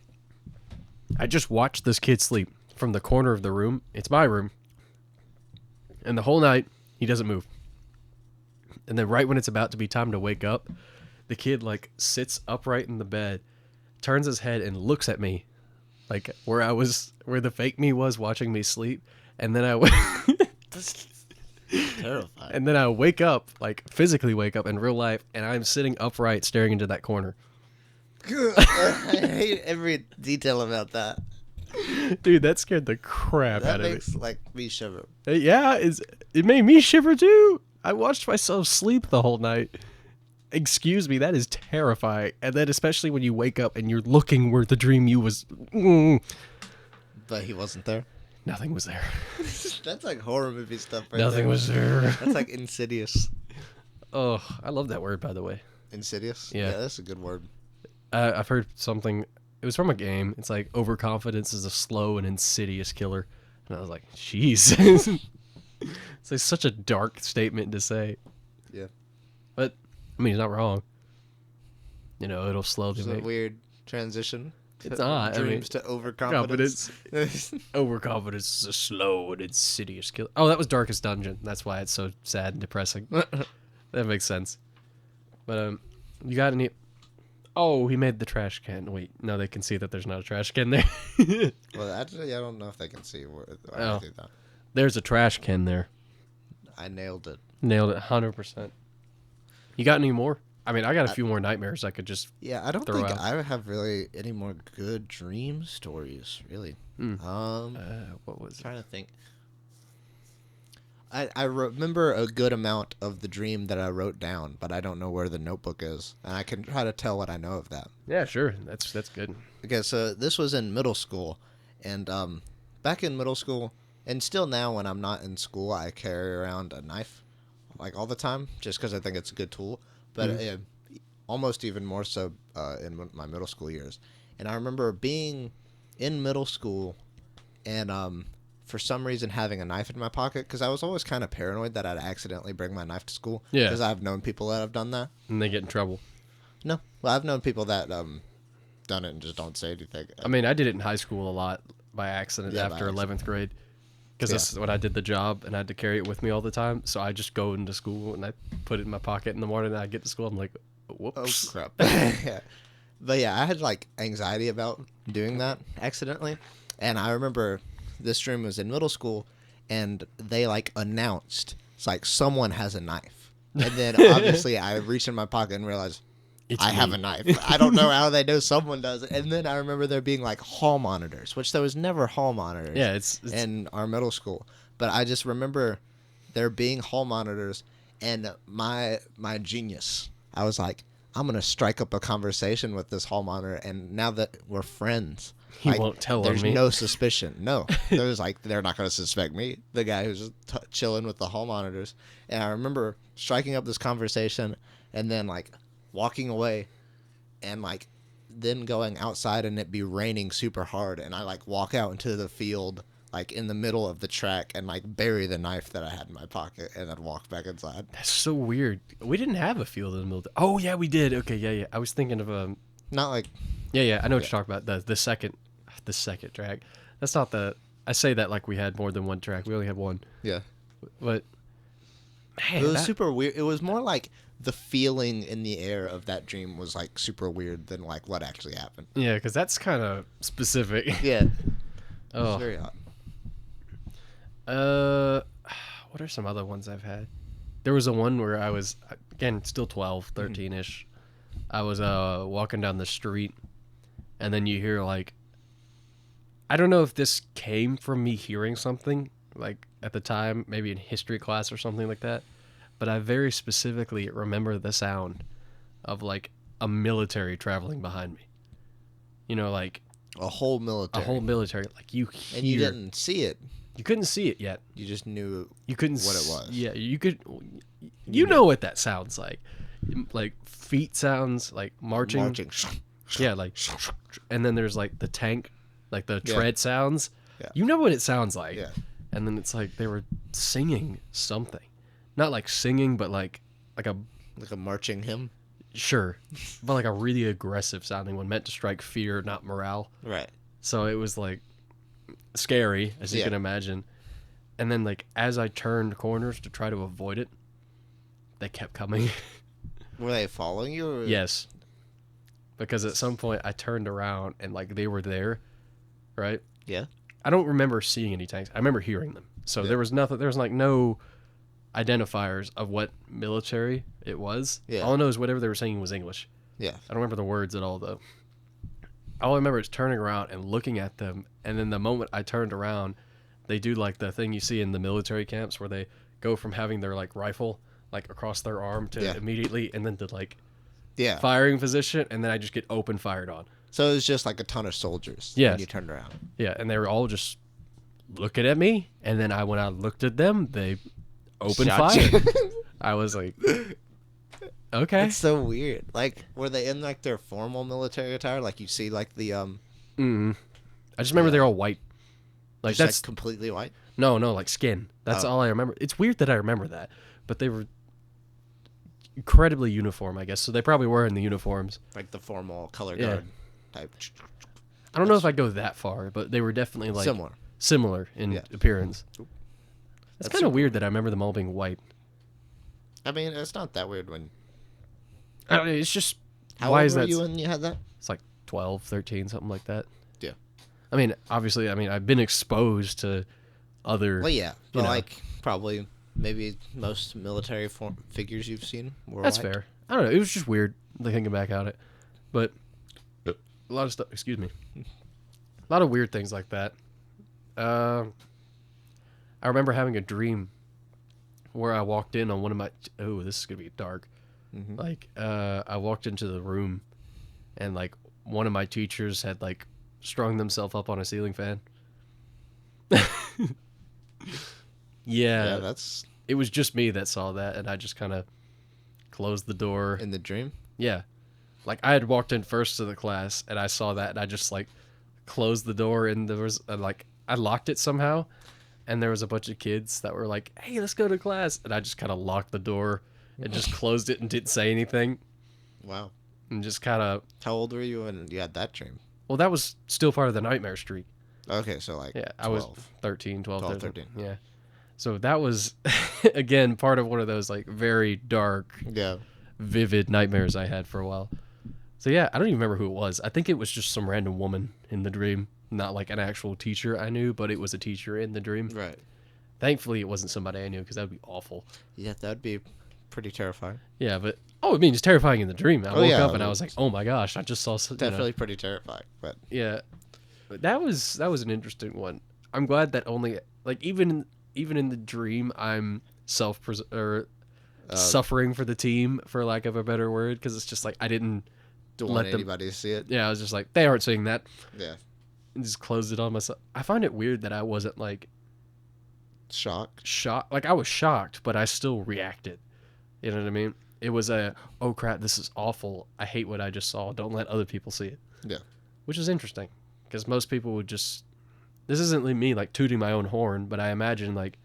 I just watched this kid sleep from the corner of the room. It's my room. And the whole night, he doesn't move. And then right when it's about to be time to wake up, the kid like sits upright in the bed, turns his head and looks at me, like where the fake me was watching me sleep. And then Terrifying. and then I wake up, like physically wake up in real life, and I'm sitting upright staring into that corner. I hate every detail about that. Dude, that scared the crap That out of me. makes like me shiver. Yeah, it made me shiver too. I watched myself sleep the whole night. Excuse me, that is terrifying. And then especially when you wake up and you're looking where the dream you was. But he wasn't there. Nothing was there. That's like horror movie stuff right Nothing there. was there. That's like Insidious. Oh, I love that word, by the way. Insidious? Yeah. That's a good word. I've heard something. It was from a game. It's like overconfidence is a slow and insidious killer. And I was like, jeez. It's like such a dark statement to say. Yeah. But, I mean, he's not wrong. You know, it'll slowly It's a make... weird transition. It's not. Dreams to overconfidence. Overconfidence is a slow and insidious killer. Oh, that was Darkest Dungeon. That's why it's so sad and depressing. That makes sense. But, you got any... Oh, he made the trash can. Wait, no, they can see that there's not a trash can there. Well, actually, I don't know if they can see where Oh. I do that. There's a trash can there. I nailed it. Nailed it, 100%. You got any more? I mean, I got a few more nightmares I could just... Yeah, I don't throw think out. I have really any more good dream stories, really. what was it? Trying to think. I remember a good amount of the dream that I wrote down, but I don't know where the notebook is, and I can try to tell what I know of that. Yeah, sure. That's good. Okay, so this was in middle school, and back in middle school, and still now when I'm not in school, I carry around a knife, like all the time, just because I think it's a good tool. But almost even more so in my middle school years. And I remember being in middle school, and for some reason having a knife in my pocket, because I was always kind of paranoid that I'd accidentally bring my knife to school. Yeah. Because I've known people that have done that. And they get in trouble. No, well, I've known people that done it and just don't say anything. I mean, I did it in high school a lot by accident Yeah, after by 11th grade. Because this is when I did the job, and I had to carry it with me all the time. So I just go into school, and I put it in my pocket in the morning, and I get to school, I'm like, whoops. Oh, crap. Yeah. But yeah, I had like anxiety about doing that accidentally. And I remember this dream was in middle school, and they like announced, it's like someone has a knife. And then obviously I reached in my pocket and realized I have a knife. I don't know how they know someone does it. And then I remember there being like hall monitors, which there was never hall monitors Yeah, it's in our middle school. But I just remember there being hall monitors, and my genius, I was like, I'm going to strike up a conversation with this hall monitor, and now that we're friends, He won't tell on there's me. no suspicion. No. There's like, they're not going to suspect me, the guy who's just chilling with the hall monitors. And I remember striking up this conversation and then like walking away, and like then going outside and it be raining super hard, and I like walk out into the field like in the middle of the track and like bury the knife that I had in my pocket and then walk back inside. That's so weird. We didn't have a field in the middle. Oh yeah, we did. Okay, yeah. I was thinking of Not like Yeah. I know what you're talking about. The second track. That's not the. I say that like we had more than one track. We only had one. yeah. But man, It was super weird. It was more like the feeling in the air of that dream was like super weird than like what actually happened. Yeah, because that's kind of specific. Yeah. Oh. It's very odd. What are some other ones I've had? There was a one where I was, again, still 12, 13-ish. I was walking down the street, and then you hear, like, I don't know if this came from me hearing something, like, at the time, maybe in history class or something like that, but I very specifically remember the sound of, like, a military traveling behind me. You know, like... A whole military. Like, you hear... And you didn't see it. You couldn't see it yet. You just knew you couldn't what it was. Yeah, you could. You know what that sounds like feet sounds, like marching. Yeah, like, and then there's like the tank, like the tread sounds. Yeah. You know what it sounds like. Yeah. And then it's like they were singing something, not like singing, but like a marching hymn. Sure, but like a really aggressive sounding one, meant to strike fear, not morale. Right. So it was like scary, as you can imagine. And then like as I turned corners to try to avoid it, they kept coming. Were they following you? Or? Yes. Because at some point I turned around and like they were there, right? Yeah. I don't remember seeing any tanks. I remember hearing them. So there was nothing. There was like no identifiers of what military it was. Yeah. All I know is whatever they were saying was English. Yeah. I don't remember the words at all though. All I remember is turning around and looking at them, and then the moment I turned around, they do like the thing you see in the military camps where they go from having their like rifle like across their arm to immediately, and then to like firing position, and then I just get open fired on. So it was just like a ton of soldiers. Yeah. When you turned around. Yeah, and they were all just looking at me, and then when I looked at them, they opened fire. I was like, okay. It's so weird. Like, were they in like their formal military attire? Like you see, like the I just remember they're all white. Like just, that's like, completely white. No, like skin. That's all I remember. It's weird that I remember that, but they were incredibly uniform, I guess. So they probably were in the uniforms, like the formal color guard type. I don't know if I go that far, but they were definitely like similar in appearance. That's kind of weird that I remember them all being white. I mean, it's not that weird when. It's just. How old were you when you had that? It's like 12, 13, something like that. Yeah. I mean, obviously, I've been exposed to other. Well, yeah, but like probably maybe most military figures you've seen were That's white. fair. I don't know. It was just weird thinking back at it, but a lot of stuff. Excuse me. A lot of weird things like that. I remember having a dream where I walked in on one of my. Oh, this is gonna be dark. Mm-hmm. Like, I walked into the room, and like one of my teachers had like strung themselves up on a ceiling fan. Yeah, that's. It was just me that saw that, and I just kind of closed the door. In the dream? Yeah. Like, I had walked in first to the class, and I saw that, and I just, like, closed the door, and there was, like, I locked it somehow, and there was a bunch of kids that were like, hey, let's go to class, and I just kind of locked the door and just closed it and didn't say anything. Wow. And just kind of... How old were you when you had that dream? Well, that was still part of the nightmare streak. Okay, so, like, 12. I was 13, 12, 13. Yeah. So that was, again, part of one of those, like, very dark, vivid nightmares I had for a while. So, yeah, I don't even remember who it was. I think it was just some random woman in the dream. Not, like, an actual teacher I knew, but it was a teacher in the dream. Right. Thankfully, it wasn't somebody I knew, because that would be awful. Yeah, that would be pretty terrifying. Yeah, but, I mean, it's terrifying in the dream. I woke up and I was like, oh, my gosh, I just saw something. Definitely pretty terrifying, but... Yeah. But that was an interesting one. I'm glad that only, like, even in the dream, I'm suffering for the team, for lack of a better word, because it's just like I didn't let anybody see it. Yeah, I was just like, they aren't seeing that. Yeah, and just closed it on myself. I find it weird that I wasn't like shocked. Like I was shocked, but I still reacted. You know what I mean? It was oh crap, this is awful. I hate what I just saw. Don't let other people see it. Yeah. Which is interesting because most people would just. This isn't me like tooting my own horn, but I imagine like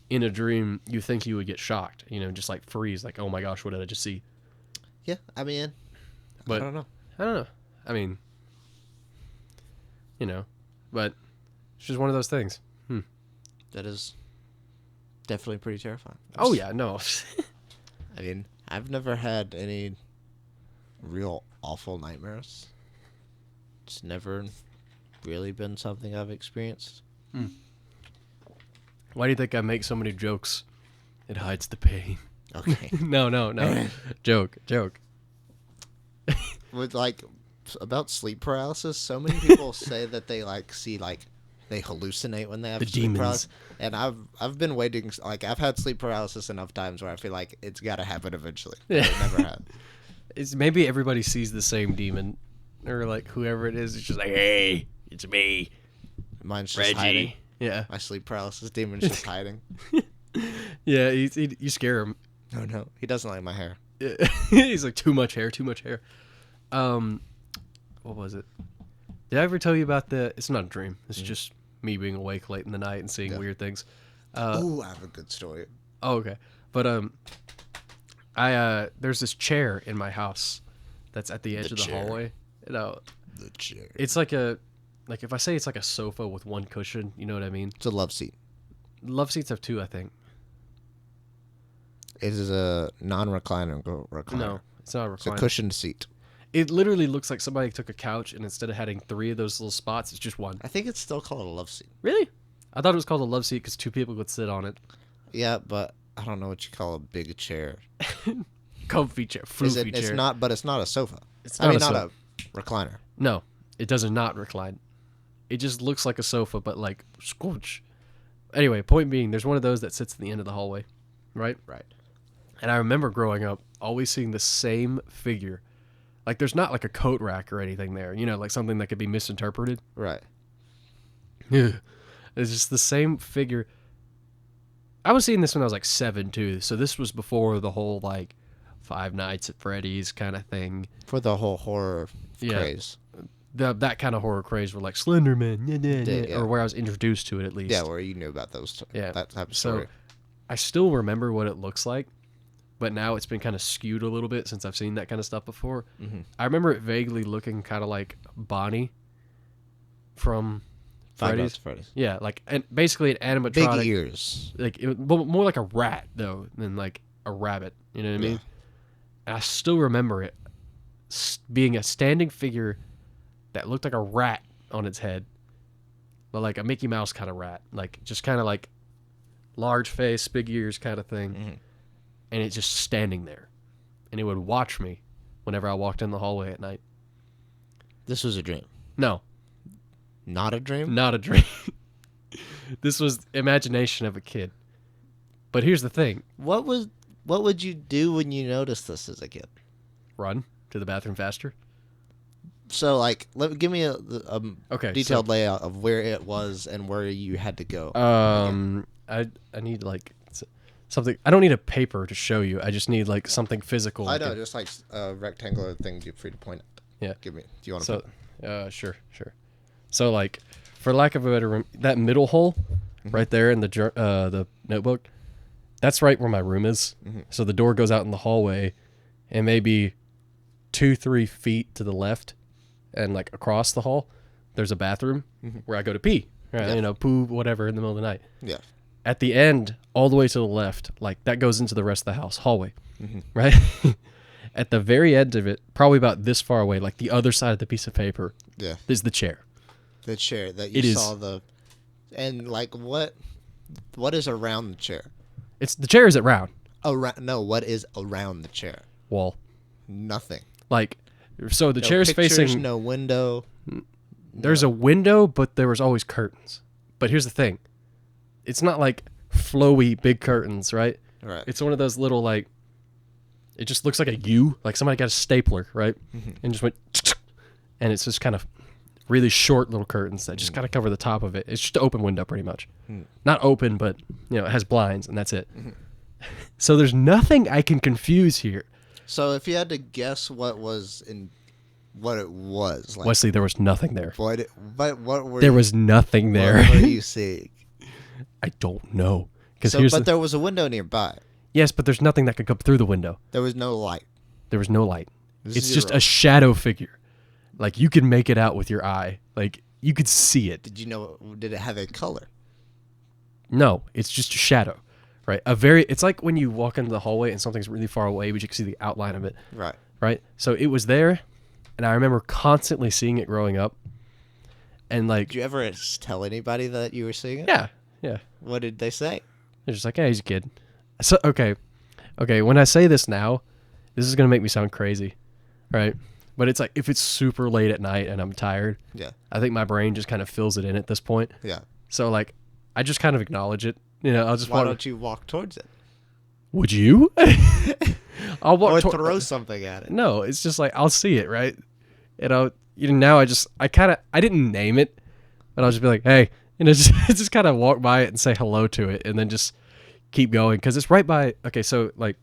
in a dream you think you would get shocked, just like freeze, like, oh my gosh, what did I just see? Yeah, I mean, But I don't know. I don't know. I mean, but it's just one of those things. That is definitely pretty terrifying. Oh yeah, no. I mean, I've never had any real awful nightmares. It's never really been something I've experienced. Why do you think I make so many jokes? It hides the pain. Okay. No. Joke. With about sleep paralysis, so many people say that they see they hallucinate when they have The sleep demons. paralysis. And I've been waiting, I've had sleep paralysis enough times where I feel like it's got to happen eventually. Yeah. It never has. It's maybe everybody sees the same demon, or like whoever it is. It's just like, hey, it's me, Mine's just Reggie. hiding. Yeah, My sleep paralysis demon's just hiding. yeah. You scare him. No, he doesn't like my hair. Yeah. He's like, too much hair. What was it? Did I ever tell you about the? It's not a dream. It's just me being awake late in the night and seeing weird things. Ooh, I have a good story. Oh, okay. But there's this chair in my house that's at the edge of the hallway. The chair. It's like if I say it's like a sofa with one cushion, you know what I mean? It's a love seat. Love seats have two, I think. It is a non-recliner recliner. No, it's not a It's a recliner. cushioned seat. It literally looks like somebody took a couch and instead of having 3 of those little spots, it's just one. I think it's still called a love seat. Really? I thought it was called a love seat because 2 people could sit on it. Yeah, but I don't know what you call a big chair. Comfy chair, floofy chair. It's not, but it's not a sofa. It's I not mean, a not sofa. a recliner. No, it does not recline. It just looks like a sofa, but like squoosh. Anyway, point being, there's one of those that sits at the end of the hallway, right? Right. And I remember growing up always seeing the same figure. Like, there's not like a coat rack or anything there, like something that could be misinterpreted. Right. It's just the same figure. I was seeing this when I was like 7 too, so this was before the whole like Five Nights at Freddy's kind of thing. For the whole horror Yeah. craze. That kind of horror craze were like Slender Man, Yeah. or where I was introduced to it at least. Yeah, where you knew about those. Yeah. That type of So story. I still remember what it looks like, but now it's been kind of skewed a little bit since I've seen that kind of stuff before. Mm-hmm. I remember it vaguely looking kind of like Bonnie from Five Freddy's. Nights at Freddy's. Yeah, like and basically an animatronic. Big ears. Like more like a rat though than like a rabbit. You know what I mean? And I still remember it being a standing figure that looked like a rat on its head, but like a Mickey Mouse kind of rat, like just kind of like large face, big ears kind of thing, Mm-hmm. and it's just standing there, and it would watch me whenever I walked in the hallway at night. This was a dream. No, Not a dream? not a dream. This was imagination of a kid. But here's the thing: What would you do when you noticed this as a kid? run to the bathroom faster. So, give me a Okay, detailed layout of where it was and where you had to go. I need like something. I don't need a paper to show you. I just need like something physical. I know, just like a rectangular thing you're free to point at. Yeah. Do you want to? So, sure. So like, for lack of a better, that middle hole, right there in the notebook, that's right where my room is. Mm-hmm. So the door goes out in the hallway, and maybe 2-3 feet to the left, and like across the hall, there's a bathroom where I go to pee. Right? Yeah. Poo, whatever, in the middle of the night. Yeah. At the end, all the way to the left, like that goes into the rest of the house hallway, right? At the very end of it, probably about this far away, like the other side of the piece of paper, Yeah. is the chair. The chair that It you is. saw and like what is around the chair? The chair isn't round. What is around the chair? Wall. Nothing. Like, so the No chair's pictures, facing. no window. There's a window, but there was always curtains. But here's the thing: it's not like flowy big curtains, right? Right. It's one of those little like. It just looks like a U, like somebody got a stapler, right, and just went, and it's just kind of really short little curtains that just kind of cover the top of it. It's just an open window, pretty much. Not open, but it has blinds, and that's it. So there's nothing I can confuse here. So if you had to guess what what it was. Like, Wesley, there was nothing there. what were There you, was nothing there. What were you seeing? I don't know. But there was a window nearby. Yes, but there's nothing that could come through the window. There was no light. There was no light. It's Zero. just a shadow figure. Like, you can make it out with your eye. Like, you could see it. Did it have a color? No, it's just a shadow, right? It's like when you walk into the hallway and something's really far away, but you can see the outline of it. Right. Right? So it was there, and I remember constantly seeing it growing up. And like, did you ever tell anybody that you were seeing it? Yeah. What did they say? They're just like, hey, he's a kid. So, okay. When I say this now, this is going to make me sound crazy, right? But it's like, if it's super late at night and I'm tired, yeah, I think my brain just kind of fills it in at this point. Yeah. So like, I just kind of acknowledge it. I'll just Why don't you walk towards it? Would you? I'll walk or throw something at it. No, it's just like, I'll see it, right? And now I didn't name it, but I'll just be like, hey, just kind of walk by it and say hello to it, and then just keep going, because it's right by. Okay, so like,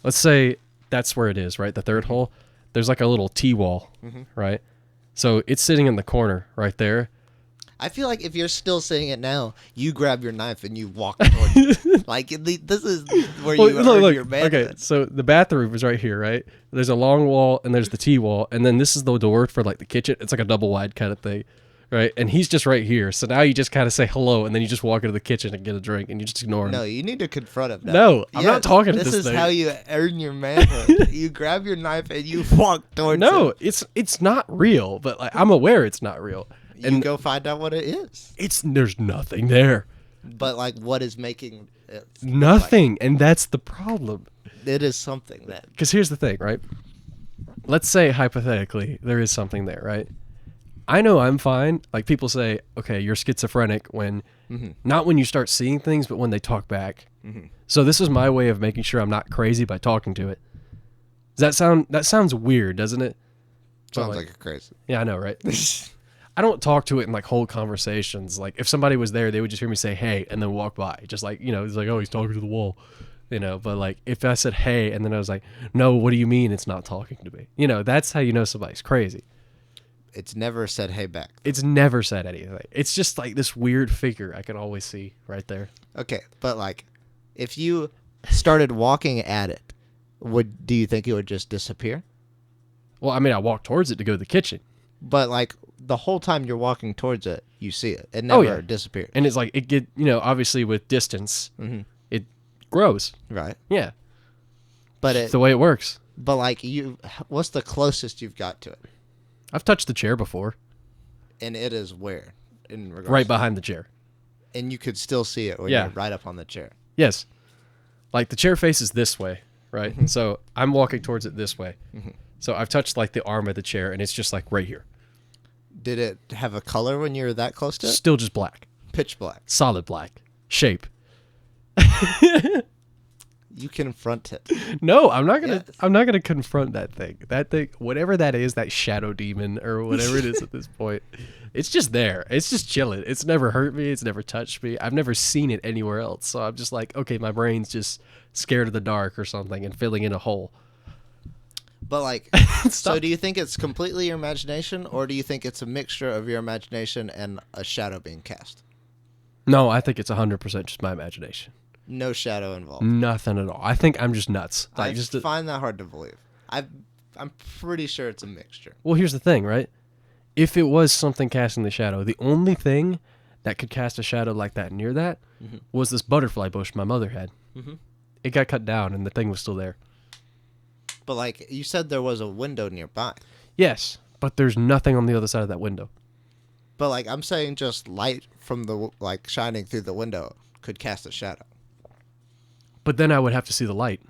let's say that's where it is, right? The third hole. There's like a little T-wall, right? So it's sitting in the corner right there. I feel like if you're still seeing it now, you grab your knife and you walk towards it. Like, this is where you earn your manhood. Okay, so the bathroom is right here, right? There's a long wall, and there's the T-wall, and then this is the door for like the kitchen. It's like a double wide kind of thing, right? And he's just right here. So now you just kind of say hello, and then you just walk into the kitchen and get a drink, and you just ignore him. No, you need to confront him now. No, I'm not talking to this thing. This is how you earn your manhood. You grab your knife and you walk towards it. No, it's not real, but like, I'm aware it's not real. And go find out what it is. There's nothing there. But like, what is making it nothing, and that's the problem. It is something that. Because here's the thing, right? Let's say hypothetically there is something there, right? I know I'm fine. Like, people say, okay, you're schizophrenic when, not when you start seeing things, but when they talk back. So this is my way of making sure I'm not crazy by talking to it. That sounds weird, doesn't it? Sounds like you're crazy. Yeah, I know, right? I don't talk to it in like whole conversations. Like, if somebody was there, they would just hear me say, hey, and then walk by. Just like, it's like, oh, he's talking to the wall, but like, if I said, hey, and then I was like, no, what do you mean it's not talking to me? That's how you know somebody's crazy. It's never said hey back. It's never said anything. It's just like this weird figure I can always see right there. Okay, but like, if you started walking at it, do you think it would just disappear? Well, I mean, I walked towards it to go to the kitchen. But like, the whole time you're walking towards it, you see it. It never disappears. And it's like, obviously with distance, it grows. Right. Yeah. But it's the way it works. But like, what's the closest you've got to it? I've touched the chair before. And it is where? Right behind the chair. And you could still see it when you're right up on the chair. Yes. Like, the chair faces this way, right? So I'm walking towards it this way. So I've touched like the arm of the chair, and it's just like right here. Did it have a color when you were that close to it? Still just black. Pitch black. Solid black. Shape. You confront it. No, I'm not gonna. Yes. I'm not gonna confront that thing. That thing, whatever that is, that shadow demon or whatever it is at this point, it's just there. It's just chilling. It's never hurt me. It's never touched me. I've never seen it anywhere else. So I'm just like, okay, my brain's just scared of the dark or something and filling in a hole. But like, so do you think it's completely your imagination, or do you think it's a mixture of your imagination and a shadow being cast? No, I think it's 100% just my imagination. No shadow involved. Nothing at all. I think I'm just nuts. Like, I find that hard to believe. I'm pretty sure it's a mixture. Well, here's the thing, right? If it was something casting the shadow, the only thing that could cast a shadow like that near that was this butterfly bush my mother had. It got cut down, and the thing was still there. But like, you said there was a window nearby. Yes, but there's nothing on the other side of that window. But like, I'm saying just light from the, like, shining through the window could cast a shadow. But then I would have to see the light.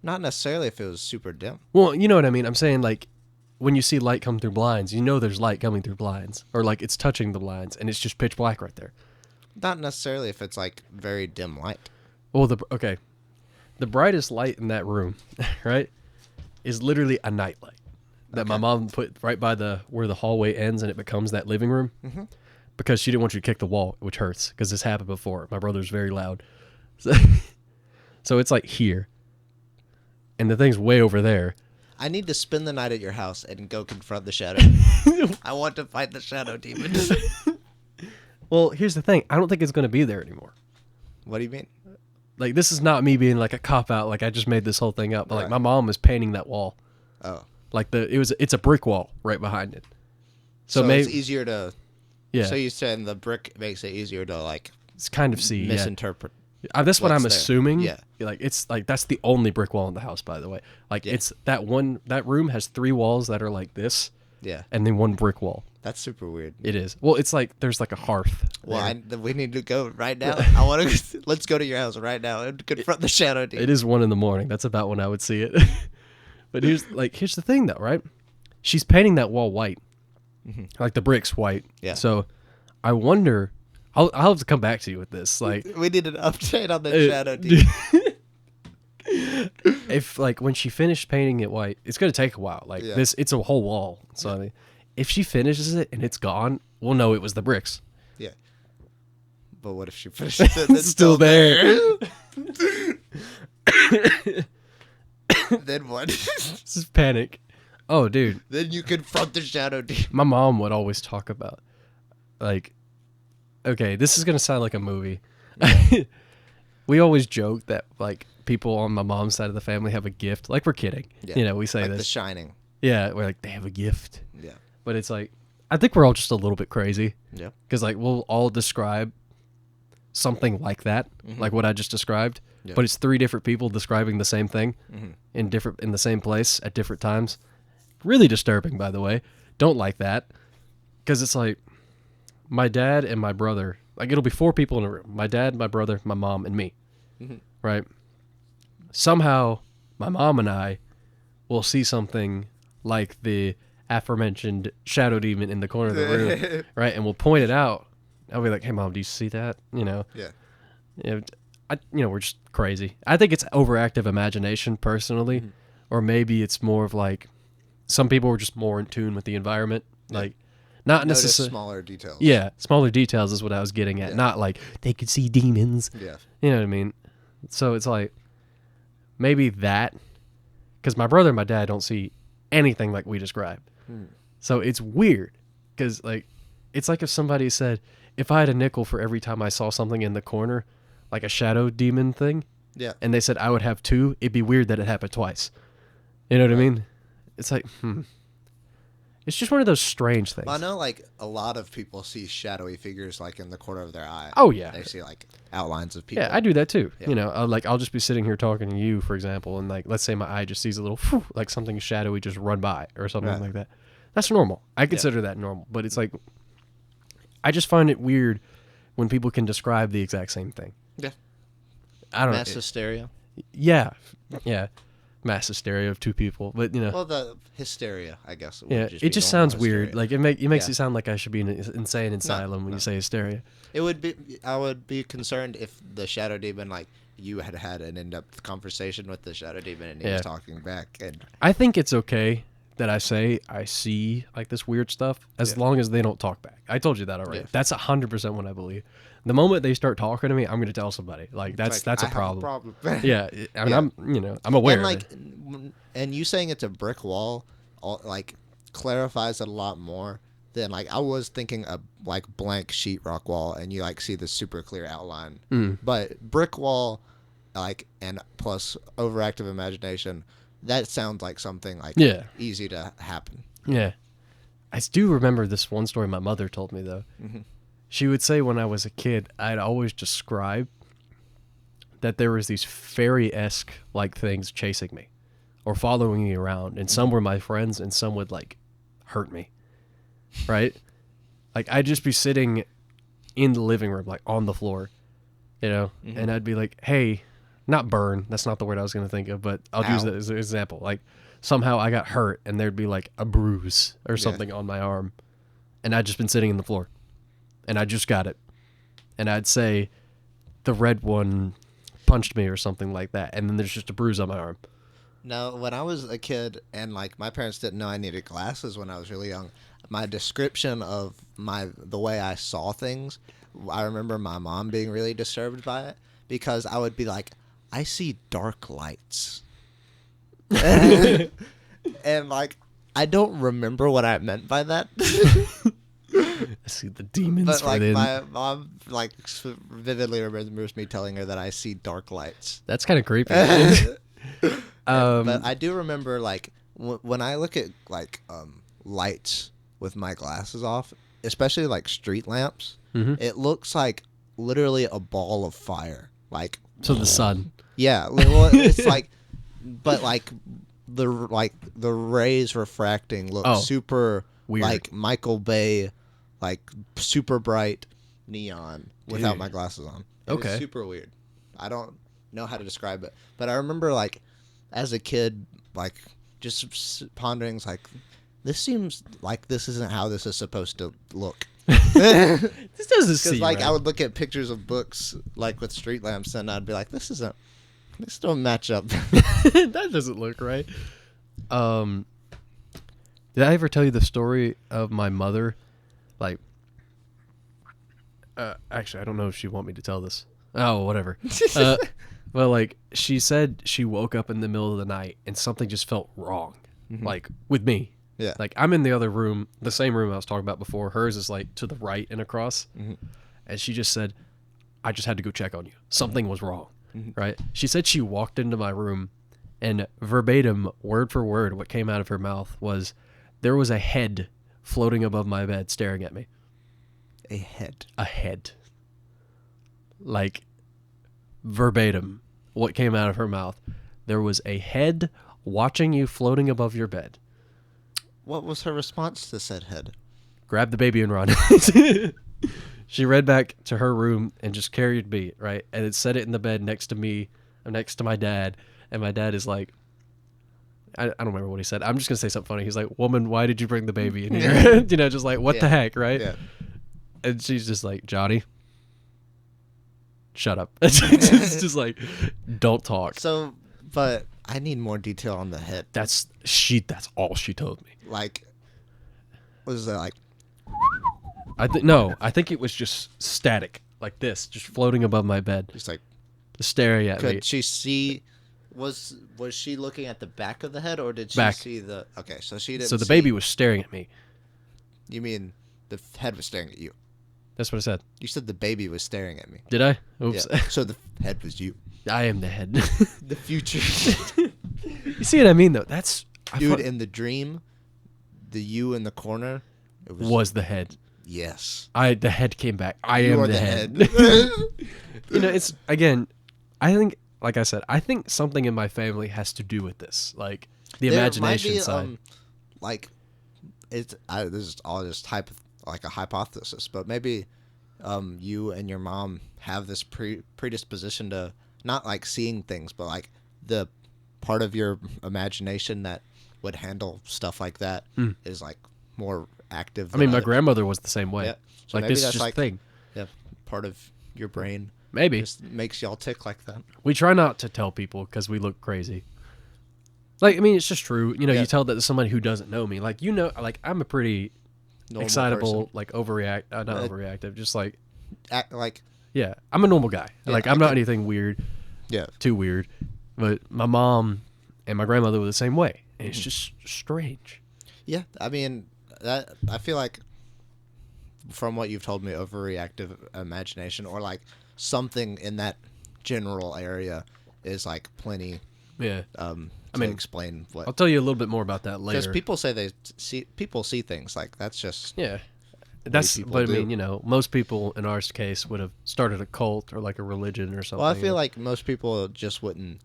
Not necessarily if it was super dim. Well, you know what I mean? I'm saying, like, when you see light come through blinds, you know there's light coming through blinds. Or, like, it's touching the blinds, and it's just pitch black right there. Not necessarily if it's, like, very dim light. Well, the brightest light in that room, right, is literally a night light that my mom put right by where the hallway ends and it becomes that living room. Because she didn't want you to kick the wall, which hurts, because this happened before. My brother's very loud. So it's like here. And the thing's way over there. I need to spend the night at your house and go confront the shadow. I want to fight the shadow demon. Well, here's the thing. I don't think it's going to be there anymore. What do you mean? Like, this is not me being like a cop-out, like I just made this whole thing up. But, like, Right. my mom was painting that wall. Oh. Like, it's a brick wall right behind it. So maybe it's easier to... Yeah. So you're saying the brick makes it easier to, like... It's kind of misinterpret. That's what I'm what's there. assuming. Yeah. Like, it's like, that's the only brick wall in the house, by the way. Like, Yeah. it's that room has 3 walls that are like this. Yeah. And then 1 brick wall. That's super weird. It is. Well, it's like, there's like a hearth. Well, we need to go right now. I want to... Let's go to your house right now and confront the shadow demon. It is 1 a.m. That's about when I would see it. But here's the thing, though, right? She's painting that wall white. Mm-hmm. Like, the brick's white. Yeah. So, I wonder... I'll have to come back to you with this. Like, we need an update on the shadow demon. if, like, when she finished painting it white, it's going to take a while. Like, Yeah. it's a whole wall. So, I mean, if she finishes it and it's gone, we'll know it was the bricks. Yeah. But what if she finishes it and it's Still there. Then what? This is panic. Oh, dude. Then you confront the shadow demon. My mom would always talk about, like, okay, this is going to sound like a movie. We always joke that, like, people on my mom's side of the family have a gift. Like, we're kidding. Yeah. You know, we say Like this. The Shining. Yeah, we're like, they have a gift. Yeah. But it's like, I think we're all just a little bit crazy. Yeah. Because, like, we'll all describe something like that, like what I just described. Yeah. But it's 3 different people describing the same thing Mm-hmm. in the same place at different times. Really disturbing, by the way. Don't like that. Because it's like, my dad and my brother, like, it'll be 4 people in a room. My dad, my brother, my mom, and me. Mm-hmm. Right? Somehow, my mom and I will see something like the aforementioned shadow demon in the corner of the room. Right? And we'll point it out. I'll be like, hey, Mom, do you see that? You know? Yeah. We're just crazy. I think it's overactive imagination, personally. Mm-hmm. Or maybe it's more of like, some people are just more in tune with the environment. Yeah. Like, not Notice necessarily... smaller details. Yeah, smaller details is what I was getting at. Yeah. Not like, they could see demons. Yeah. You know what I mean? So it's like, maybe that... Because my brother and my dad don't see anything like we described. So it's weird. Because, like, it's like if somebody said, if I had a nickel for every time I saw something in the corner, like a shadow demon thing, Yeah. and they said I would have 2, it'd be weird that it happened twice. You know what I mean? It's like, It's just one of those strange things. Well, I know, like, a lot of people see shadowy figures, like, in the corner of their eye. Oh, yeah. They see, like, outlines of people. Yeah, I do that too. Yeah. You know, I'll just be sitting here talking to you, for example, and, like, let's say my eye just sees a little, like something shadowy just run by or something Right. like that. That's normal. I consider that normal. But it's like, I just find it weird when people can describe the exact same thing. Yeah. I don't Mass know. hysteria. Yeah. Mass hysteria of 2 people. But, you know. Well, the hysteria, I guess. Yeah, Just it be just normal sounds weird. hysteria. Like, it makes Yeah. it sound like I should be in an insane asylum when no. you say hysteria. It would be. I would be concerned if the shadow demon, like, you had an in-depth conversation with the shadow demon and he Yeah. was talking back. And I think it's okay that I say I see, like, this weird stuff as long as they don't talk back. I told you that already. Yeah. That's 100% what I believe. The moment they start talking to me, I'm going to tell somebody. Like, that's like, a I have problem. Yeah. I mean, Yeah. I'm aware And, of like, it. and you saying it's a brick wall, like, clarifies it a lot more than, like, I was thinking a, like, blank sheetrock wall and you, like, see the super clear outline. But brick wall, like, and plus overactive imagination, that sounds like something, like, Yeah. easy to happen. Yeah. I do remember this one story my mother told me, though. She would say when I was a kid, I'd always describe that there was these fairy-esque, like, things chasing me or following me around. And some were my friends and some would, like, hurt me. Right? Like, I'd just be sitting in the living room, like, on the floor, you know? And I'd be like, hey, not burn. That's not the word I was going to think of, but I'll use that as an example. Like, somehow I got hurt and there'd be, like, a bruise or something on my arm. And I'd just been sitting in the floor. And I just got it. And I'd say, the red one punched me or something like that. And then there's just a bruise on my arm. Now, when I was a kid and, like, my parents didn't know I needed glasses when I was really young, my description of the way I saw things, I remember my mom being really disturbed by it because I would be like, I see dark lights. And like, I don't remember what I meant by that. I see the demons But like within. my mom like vividly remembers me telling her that I see dark lights. That's kind of creepy. But I do remember like when I look at like lights with my glasses off, especially like street lamps, it looks like literally a ball of fire. Like So the sun. yeah, well, it's like, but like the rays refracting look super weird. like Michael Bay, like super bright neon without Dude. my glasses on. Okay. It's super weird. I don't know how to describe it, but I remember like as a kid, like just pondering, like, this seems like this isn't how this is supposed to look. This doesn't seem Because like right. I would look at pictures of books like with street lamps, and I'd be like, this don't match up. That doesn't look right. Did I ever tell you the story of my mother? Like, actually, I don't know if she want me to tell this. Oh, whatever. Well, like, she said she woke up in the middle of the night and something just felt wrong, like with me. Yeah. Like, I'm in the other room, the same room I was talking about before. Hers is like to the right and across, and she just said, "I just had to go check on you. Something was wrong." Right? She said she walked into my room, and verbatim, word for word, what came out of her mouth was, "There was a head floating above my bed, staring at me." A head. A head. Like, verbatim, what came out of her mouth. There was a head watching you floating above your bed. What was her response to said head? Grab the baby and run. She ran back to her room and just carried me, right? And it set it in the bed next to me, next to my dad. And my dad is like, I don't remember what he said. I'm just going to say something funny. He's like, "Woman, why did you bring the baby in here?" You know, just like, what the heck, right? Yeah. And she's just like, "Johnny, shut up." It's just like, don't talk. So, but I need more detail on the head. That's all she told me. Like, was that like? I think it was just static, like this, just floating above my bed, Just like, staring at me. could she see? Was she looking at the back of the head, or did she Back. see the? Okay, so she didn't. So the see- baby was staring at me. You mean the head was staring at you? That's what I said. You said the baby was staring at me. Did I? Oops. Yeah. So the head was you. I am the head. The future. You see what I mean, though? That's Dude, in the dream, the you in the corner, it was the head. yes. The head came back. I You am are the the head. head. You know, it's again. I think, like I said, I think something in my family has to do with this, like the imagination side. Like, this is all just like a hypothesis, but maybe you and your mom have this predisposition to not like seeing things, but like the part of your imagination that would handle stuff like that is like more active. I mean, my others. grandmother was the same way. Yeah. So Like maybe this that's just like thing. Yeah, part of your brain Maybe just makes y'all tick like that. we try not to tell people because we look crazy. Like, I mean, it's just true. You know, Yeah. you tell that to somebody who doesn't know me. Like, you know, like I'm a pretty Normal excitable, person. like not overreactive, just like, Act like yeah, I'm a normal guy. Yeah, Like, I I'm not can- anything weird, yeah. too weird. But my mom and my grandmother were the same way, and it's just strange. Yeah, I mean, I feel like from what you've told me, overreactive imagination or like something in that general area is like plenty Yeah, to mean, explain I'll what. tell you a little bit more about that Because later. people say people see things like that's just Yeah. That's, people but I do. mean, you know, most people in our case would have started a cult or like a religion or something. well, I feel like most people just wouldn't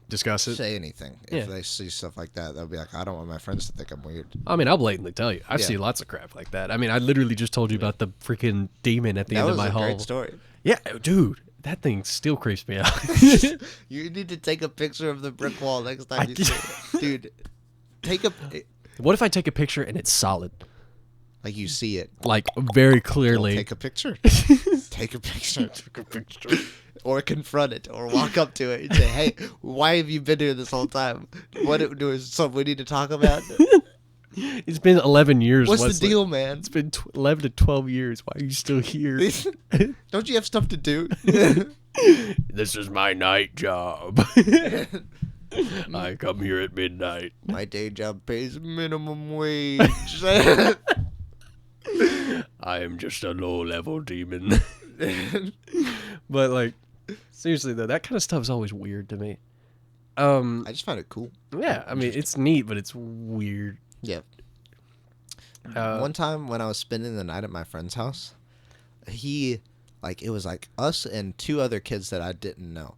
discuss it. say anything if Yeah. they see stuff like that. They'll be like, I don't want my friends to think I'm weird. I mean, I'll blatantly tell you, I've Yeah. seen lots of crap like that. I mean, I literally just told you about the freaking demon at the That end was of my a hall. great story. Yeah, dude, that thing still creeps me out. You need to take a picture of the brick wall next I time you see it. Dude, take a What if I take a picture and it's solid, like you see it. like very Well, clearly? take a picture. Take a picture. Or confront it, or walk up to it and say, "Hey, why have you been here this whole time? What do is something we need to talk about? It's been 11 years. What's Wesley. the deal, man? It's been 11 to 12 years. Why are you still here? Don't you have stuff to do?" This is my night job. I come here at midnight. My day job pays minimum wage. I am just a low-level demon. But, like, seriously, though, that kind of stuff's always weird to me. I just find it cool. Yeah, I mean, it's neat, but it's weird. Yeah. One time when I was spending the night at my friend's house, it was like us and two other kids that I didn't know.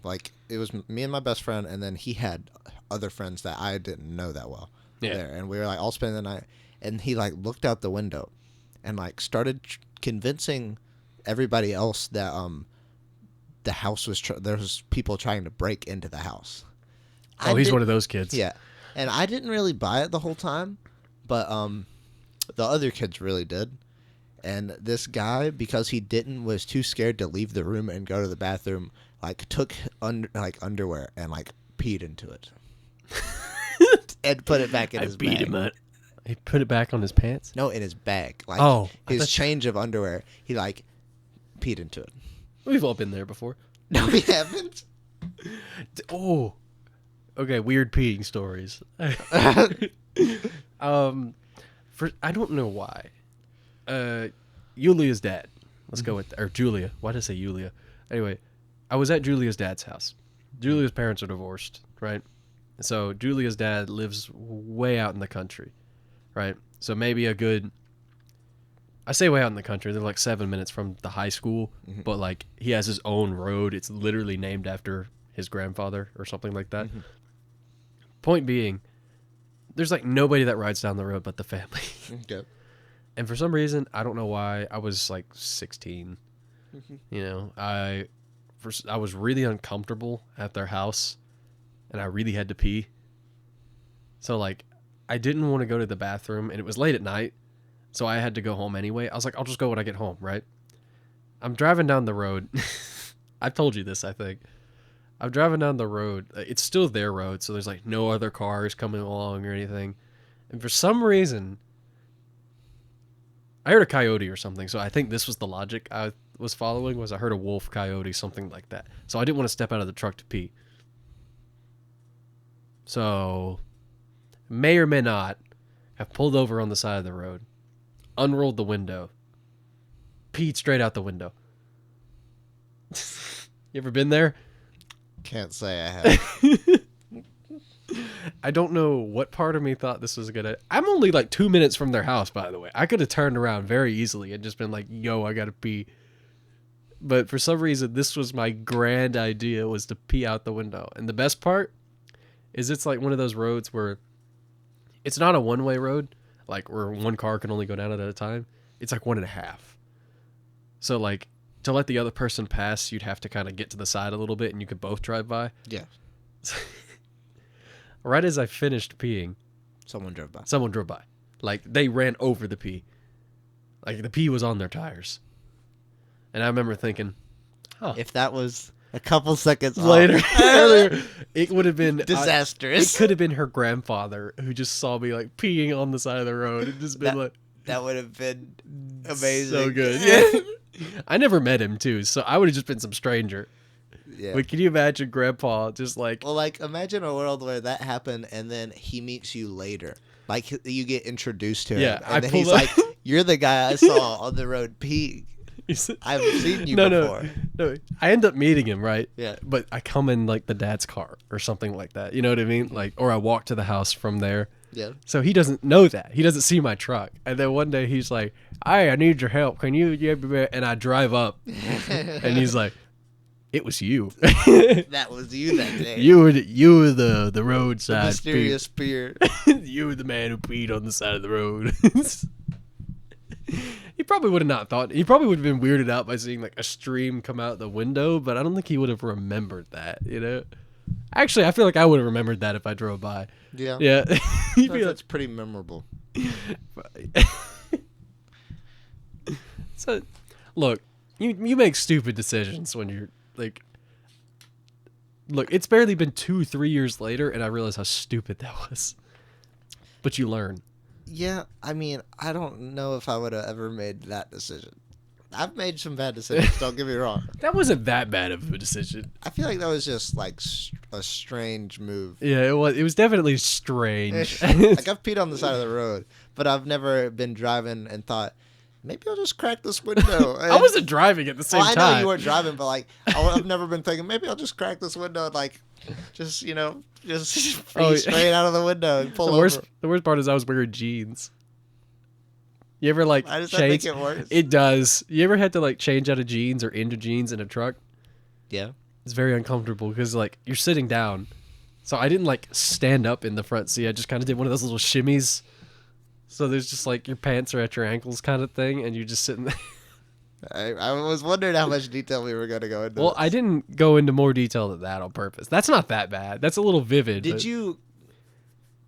Like it was me and my best friend, and then he had other friends that I didn't know that well. Yeah. There, and we were like all spending the night, and he like looked out the window, and like started convincing everybody else that the house was there was people trying to break into the house. Oh, he's one of those kids. Yeah, and I didn't really buy it the whole time, but the other kids really did. And this guy, because he was too scared to leave the room and go to the bathroom, like took underwear and like peed into it and put it back in his bag. I beat him up. He put it back on his pants? No, in his bag. Like his change of underwear, he like peed into it. We've all been there before. No, we haven't. Oh, okay. Weird peeing stories. I don't know why. Julia's dad. Let's go with or Julia. Why did I say Julia? Anyway, I was at Julia's dad's house. Julia's parents are divorced, right? So Julia's dad lives way out in the country, right? So maybe I say way out in the country. They're like 7 minutes from the high school, but like he has his own road. It's literally named after his grandfather or something like that. Point being, there's like nobody that rides down the road but the family. Okay. And for some reason, I don't know why, I was like 16. You know, I was really uncomfortable at their house, and I really had to pee. So like, I didn't want to go to the bathroom, and it was late at night, so I had to go home anyway. I was like, I'll just go when I get home, right? I'm driving down the road. I've told you this, I think. I'm driving down the road. It's still their road, so there's like no other cars coming along or anything. And for some reason, I heard a coyote or something, so I think this was the logic I was following, was I heard a wolf, coyote, something like that. So I didn't want to step out of the truck to pee. So, may or may not have pulled over on the side of the road, unrolled the window, peed straight out the window. You ever been there? Can't say I have. I don't know what part of me thought this was gonna. I'm only like 2 minutes from their house, by the way. I could have turned around very easily and just been like, yo, I gotta pee. But for some reason, this was my grand idea, was to pee out the window. And the best part is it's like one of those roads where it's not a one-way road, like where one car can only go down at a time. It's like 1.5. So like, to let the other person pass, you'd have to kind of get to the side a little bit and you could both drive by. Yeah. Right as I finished peeing, Someone drove by. someone drove by. Like, they ran over the pee. Like, the pee was on their tires. And I remember thinking, If that was a couple seconds later, off, earlier, it would have been disastrous. It could have been her grandfather who just saw me like peeing on the side of the road and just been like, that would have been amazing. so good. Yeah. I never met him too, so I would have just been some stranger. Yeah. But can you imagine Grandpa just like... Well, like, imagine a world where that happened and then he meets you later. Like, you get introduced to him. Yeah, And then he's like, you're the guy I saw on the road peeing. I've seen you before. No, I end up meeting him, right? Yeah. But I come in like the dad's car or something like that. You know what I mean? Like, or I walk to the house from there. Yeah. So he doesn't know that. He doesn't see my truck. And then one day he's like, "Hey, I need your help. Can you?" And I drive up, and he's like, "It was you. That was you that day. You were the roadside mysterious peer. You were the man who peed on the side of the road." He probably would have not thought. He probably would have been weirded out by seeing like a stream come out the window, but I don't think he would have remembered that. You know. Actually, I feel like I would have remembered that if I drove by. Yeah. Yeah. That's pretty memorable. So, look, you make stupid decisions when you're like. Look, it's barely been 2-3 years later, and I realize how stupid that was. But you learn. Yeah, I mean, I don't know if I would have ever made that decision. I've made some bad decisions. Don't get me wrong. That wasn't that bad of a decision. I feel like that was just like a strange move. Yeah, it was. It was definitely strange. Like I've peed on the side of the road, but I've never been driving and thought maybe I'll just crack this window. I wasn't driving at the same time. I know you weren't driving, but like I've never been thinking maybe I'll just crack this window and like just pee straight out of the window and pull over. The worst part is I was wearing jeans. You ever like Why does that change? make it worse? It does. You ever had to like change out of jeans or into jeans in a truck? Yeah. It's very uncomfortable because like you're sitting down. So I didn't like stand up in the front seat. I just kind of did one of those little shimmies. So there's just like your pants are at your ankles kind of thing, and you're just sitting there. I was wondering how much detail we were going to go into. Well, I didn't go into more detail than that on purpose. That's not that bad. That's a little vivid. Did you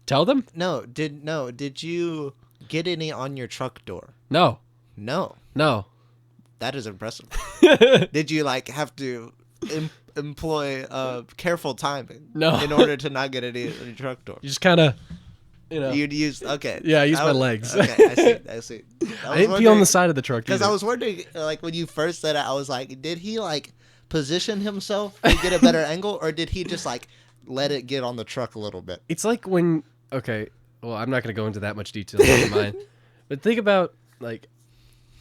tell them? No. Did you get any on your truck door? No. That is impressive. Did you like have to employ careful timing? No. In order to not get any on your truck door. You just kind of, You'd use Yeah, I used my legs. Okay, I see. I didn't pee on the side of the truck because I was wondering, like when you first said it, I was like, did he like position himself to get a better angle, or did he just like let it get on the truck a little bit? It's like when well, I'm not going to go into that much detail. Never mind. But think about like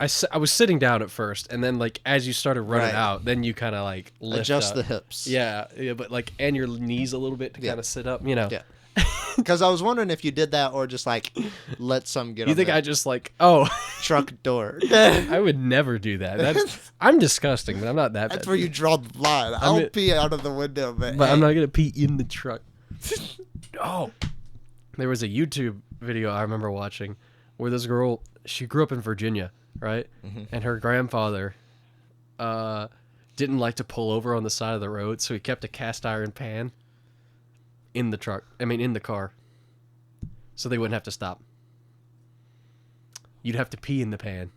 I was sitting down at first, and then like as you started running out, then you kind of like lift adjust up. the hips. Yeah, but like and your knees a little bit to kind of sit up. Yeah. Because I was wondering if you did that or just like let some get. You on think the I just like truck door? I would never do that. I'm disgusting, but I'm not that. That's bad. where you draw the line. I'll pee out of the window, but hey. I'm not gonna pee in the truck. There was a YouTube video I remember watching where this girl, she grew up in Virginia, right? Mm-hmm. And her grandfather didn't like to pull over on the side of the road, so he kept a cast iron pan in the car, so they wouldn't have to stop. You'd have to pee in the pan,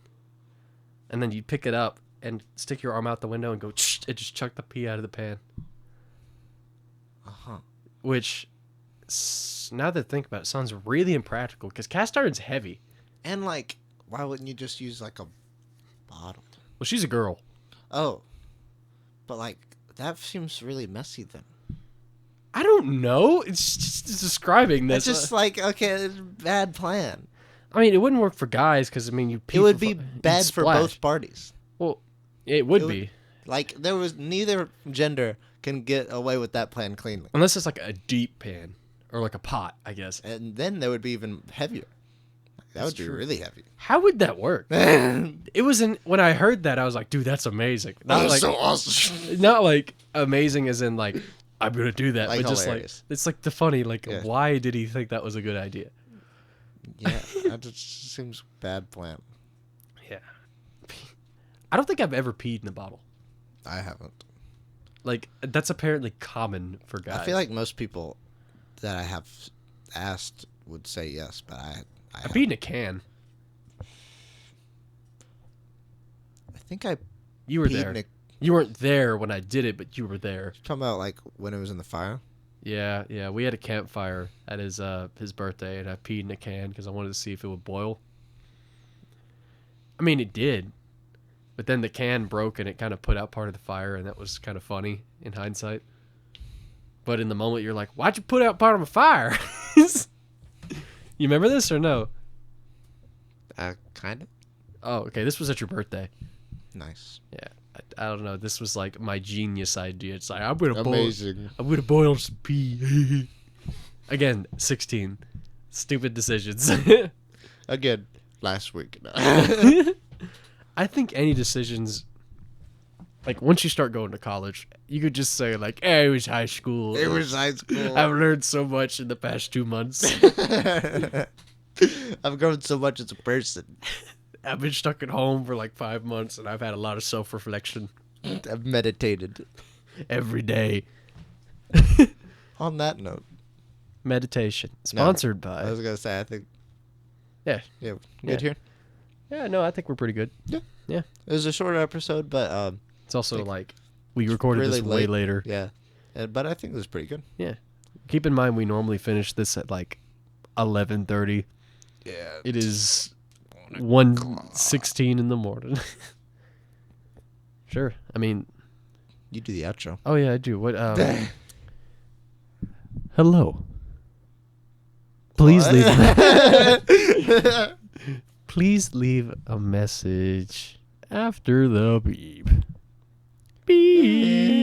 and then you'd pick it up and stick your arm out the window and go, and just chuck the pee out of the pan. Which, now that I think about it, sounds really impractical because cast iron's heavy. And like, why wouldn't you just use like a bottle? Well, she's a girl. Oh, but like that seems really messy then. I don't know. It's just describing this. It's just like, okay, it's a bad plan. I mean, it wouldn't work for guys because you pee. It would be bad for both parties. Well, it would be. Like neither gender can get away with that plan cleanly. Unless it's like a deep pan or like a pot, I guess. And then they would be even heavier. That would be really heavy. How would that work? It was when I heard that, I was like, dude, that's amazing. Not like, so awesome. Not like amazing as in like, I'm going to do that. Like, but just hilarious. Like, it's like the funny, like, why did he think that was a good idea? Yeah, that just seems bad plan. Yeah. I don't think I've ever peed in a bottle. I haven't. Like, that's apparently common for guys. I feel like most people that I have asked would say yes, but I peed in a can. I think I You were there. You weren't there when I did it, but you were there. You're talking about like when it was in the fire? Yeah. We had a campfire at his birthday, and I peed in a can because I wanted to see if it would boil. I mean, it did. But then the can broke, and it kind of put out part of the fire, and that was kind of funny in hindsight. But in the moment, you're like, why'd you put out part of a fire? You remember this or no? Kind of. Oh, okay. This was at your birthday. Nice. Yeah. I don't know. This was like my genius idea. It's like, I'm going to boil some pee. Again, 16. Stupid decisions. Again, last week. No. I think any decisions, like once you start going to college, you could just say like, hey, it was high school. It was high school. I've learned so much in the past 2 months. I've grown so much as a person. I've been stuck at home for like 5 months, and I've had a lot of self-reflection. I've meditated. Every day. On that note. Meditation. Sponsored by... I was going to say, I think... Yeah. Yeah. Good here? Yeah, no, I think we're pretty good. Yeah. Yeah. It was a shorter episode, but... it's also like... We recorded really this way later. Yeah. But I think it was pretty good. Yeah. Keep in mind, we normally finish this at like 11:30. Yeah. It is 1:16 in the morning. Sure. I mean, You do the outro. oh yeah, I do. What? Hello. Please leave. Please leave a message after the beep. Beep.